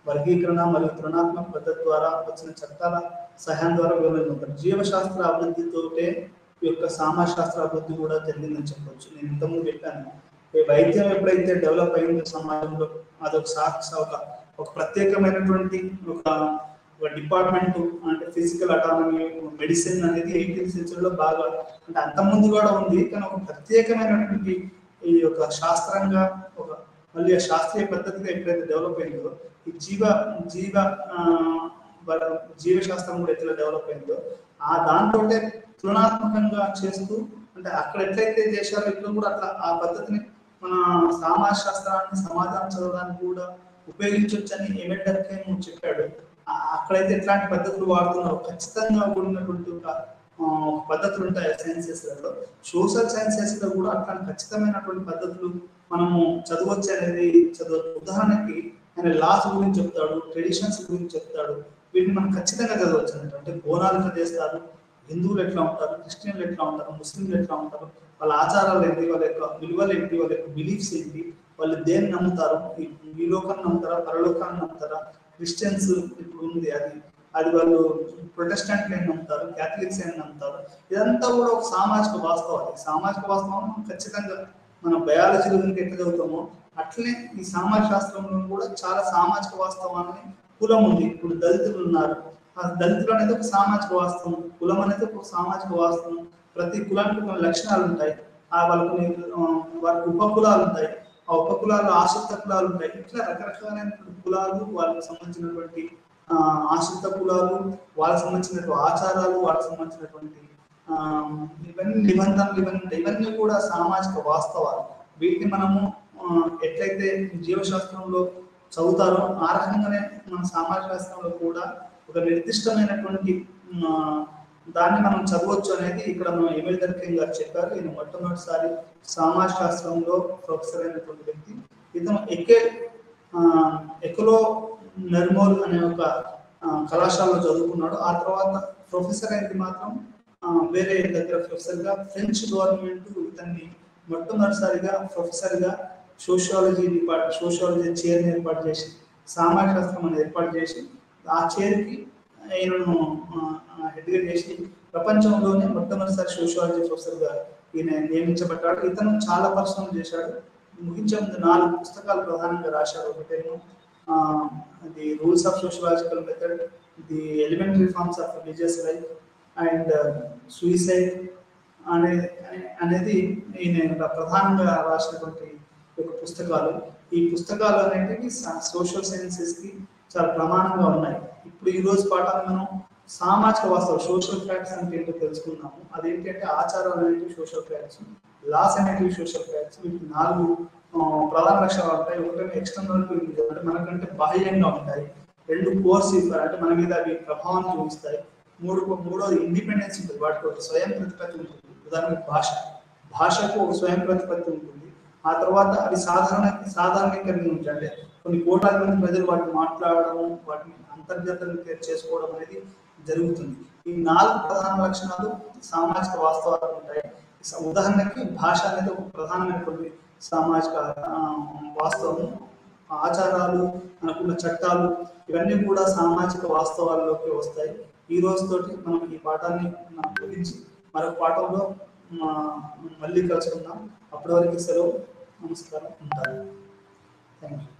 వర్గీకరణ మరియు తులనాత్మక పద్ధతి ద్వారా వచ్చిన చట్టాల సహాయం ద్వారా వివరించారు. జీవశాస్త్ర అభివృద్ధితోటే ఈ యొక్క సమాజ శాస్త్ర అభివృద్ధి కూడా జరిగిందని చెప్పవచ్చు. నేను ఇంతకుముందు చెప్పాను, వైద్యం ఎప్పుడైతే డెవలప్ అయిందో సమాజంలో అదొక ఒక ప్రత్యేకమైనటువంటి ఒక డిపార్ట్మెంట్, అంటే ఫిజికల్ అటానమీ, మెడిసిన్ అనేది 18th సెంచరీలో బాగా, అంటే అంతకుముందు కూడా ఉంది, కానీ ఒక ప్రత్యేకమైనటువంటి ఈ యొక్క శాస్త్రంగా ఒక మళ్ళీ ఆ శాస్త్రీయ పద్ధతిగా ఎప్పుడైతే డెవలప్ అయిందో ఈ జీవశాస్త్రం కూడా ఎట్లా డెవలప్ అయిందో ఆ దాంతో తులనాత్మకంగా చేస్తూ, అంటే అక్కడ ఎట్లయితే చేశారో ఇక్కడ కూడా అట్లా ఆ పద్ధతిని మన సమాజ శాస్త్రాన్ని సమాజాన్ని చదవడానికి కూడా ఉపయోగించవచ్చని ఎమిల్ డర్కైమ్ చెప్పాడు. అక్కడైతే ఎట్లాంటి పద్ధతులు వాడుతున్నారో ఖచ్చితంగా కూడినటువంటి పద్ధతులు ఉంటాయి సైన్సెస్లలో. సోషల్ సైన్సెస్లో కూడా అట్లాంటి ఖచ్చితమైనటువంటి పద్ధతులు మనము చదవచ్చు అనేది చదవచ్చు. ఉదాహరణకి ఆయన లాస్ గురించి చెప్తాడు, ట్రెడిషన్స్ గురించి చెప్తాడు. వీటిని మనం ఖచ్చితంగా చదవచ్చు. అంటే బోనాలు ఎట్లా చేస్తారు, హిందువులు ఎట్లా ఉంటారు, క్రిస్టియన్లు ఎట్లా ఉంటారు, ముస్లింలు ఎట్లా ఉంటారు, వాళ్ళ ఆచారాలు ఏంటి, వాళ్ళ యొక్క విలువలు ఏంటి, వాళ్ళ యొక్క బిలీఫ్స్ ఏంటి, వాళ్ళు దేన్ని నమ్ముతారు, ఈ లోకాన్ని నమ్ముతారా, పరలోకాన్ని నమ్ముతారా, క్రిస్టియన్స్ ఇప్పుడు ఉంది అది వాళ్ళు ప్రొటెస్టెంట్లు ఏం నమ్ముతారు, క్యాథలిక్స్ ఏం నమ్ముతారు, ఇదంతా కూడా ఒక సామాజిక వాస్తవం. సామాజిక వాస్తవం ఖచ్చితంగా మన బయాలజీలో ఎట్లా చదువుతామో అట్లనే ఈ సామాజిక శాస్త్రంలో కూడా చాలా సామాజిక వాస్తవాన్ని కులం ఉంది. ఇప్పుడు దళితులు ఉన్నారు, ఆ దళితులు అనేది ఒక సామాజిక వాస్తవం, కులం అనేది ఒక సామాజిక వాస్తవం. ప్రతి కులానికి కొన్ని లక్షణాలు ఉంటాయి, వారికి ఉపకులాలు ఉంటాయి, ఆ ఉపకులాలు ఆశ్రిత కులాలు ఉంటాయి. ఇట్లా రకరకాలైనటువంటి కులాలు, వాళ్ళకి సంబంధించినటువంటి ఆశ్రిత కులాలు, వాళ్ళకి సంబంధించినటువంటి ఆచారాలు, వాళ్ళకి సంబంధించినటువంటి ఇవన్నీ నిబంధనలు, ఇవన్నీ కూడా సామాజిక వాస్తవాలు. వీటిని మనము ఎట్లయితే జీవశాస్త్రంలో చదువుతారో ఆ రకంగానే మన సామాజిక శాస్త్రంలో కూడా ఒక నిర్దిష్టమైనటువంటి దాన్ని మనం చదవచ్చు అనేది ఇక్కడ మనం ఎమిల్ డర్కైమ్ గారు చెప్పారు. ఈయన మొట్టమొదటిసారి సమాజ శాస్త్రంలో ప్రొఫెసర్ అయినటువంటి వ్యక్తి. ఇతను ఎకలో నెర్మోల్ అనే ఒక కళాశాలలో చదువుకున్నాడు. ఆ తర్వాత ప్రొఫెసర్ అయింది మాత్రం వేరే దగ్గర ప్రొఫెసర్గా. ఫ్రెంచ్ గవర్నమెంట్ ఇతన్ని మొట్టమొదటిసారిగా ప్రొఫెసర్గా సోషియాలజీ చైర్ని ఏర్పాటు చేసి, సామాజిక శాస్త్రం అని ఏర్పాటు చేసి, ఆ చైర్కి ఈయనను హెడ్గా చేసి ప్రపంచంలోనే మొట్టమొదటిసారి సోషియాలజీ ప్రొఫెసర్గా ఈయన నియమించబడ్డాడు. ఇతను చాలా పరిశ్రమలు చేశాడు. ముగించే ముందు 4 పుస్తకాలు ప్రధానంగా రాశాడు. ఒకటేమో the rules of sociological method, the elementary forms of religious life and suicide అనేది ఈయన ప్రధానంగా రాసినటువంటి ఒక పుస్తకాలు. ఈ పుస్తకాలు అనేటివి సోషల్ సైన్సెస్కి చాలా ప్రమాణంగా ఉన్నాయి. ఇప్పుడు ఈ రోజు పాఠాన్ని మనం సామాజిక వాస్తవం, సోషల్ ఫ్యాక్ట్స్ అంటే ఏంటో తెలుసుకున్నాము. అదేంటంటే ఆచారాలు అనేటివి సోషల్ ఫ్యాక్ట్స్, లాస్ అనేటివి సోషల్ ఫ్యాక్ట్స్. వీటికి 4 ప్రధాన లక్షణాలు ఉంటాయి. ఒకటేమో ఎక్స్టర్నల్ టు ఇండివిజువల్, అంటే మనకంటే బాహ్యంగా ఉంటాయి. 2 కోర్సివ్, అంటే మన మీద అవి ప్రభావం చూపిస్తాయి. మూడోది ఇండిపెండెన్స్ ఉంటుంది, వాటికి ఒక స్వయం ప్రతిపత్తి ఉంటుంది. ఉదాహరణకు భాషకు ఒక స్వయం ప్రతిపత్తి ఉంటుంది. ఆ తర్వాత అవి సాధారణీకరణ ఉంటుంది, అంటే కొన్ని కోట్లాది మంది ప్రజలు వాటిని మాట్లాడడం, వాటిని అంతర్గతంగా చేసుకోవడం అనేది జరుగుతుంది. ఈ 4 ప్రధాన లక్షణాలు సామాజిక వాస్తవాలు ఉంటాయి. ఉదాహరణకి భాష అనేది ఒక ప్రధానమైనటువంటి సామాజిక వాస్తవం. ఆచారాలు, అనుకున్న చట్టాలు, ఇవన్నీ కూడా సామాజిక వాస్తవాల్లోకి వస్తాయి. ఈ రోజుతోటి మనం ఈ పాఠాన్ని ముగించి మరొక పాఠంలో మళ్ళీ కలుసుకుందాం. అప్పటి వరకు సెలవు. నమస్కారం. ఉంటారు. Thank you.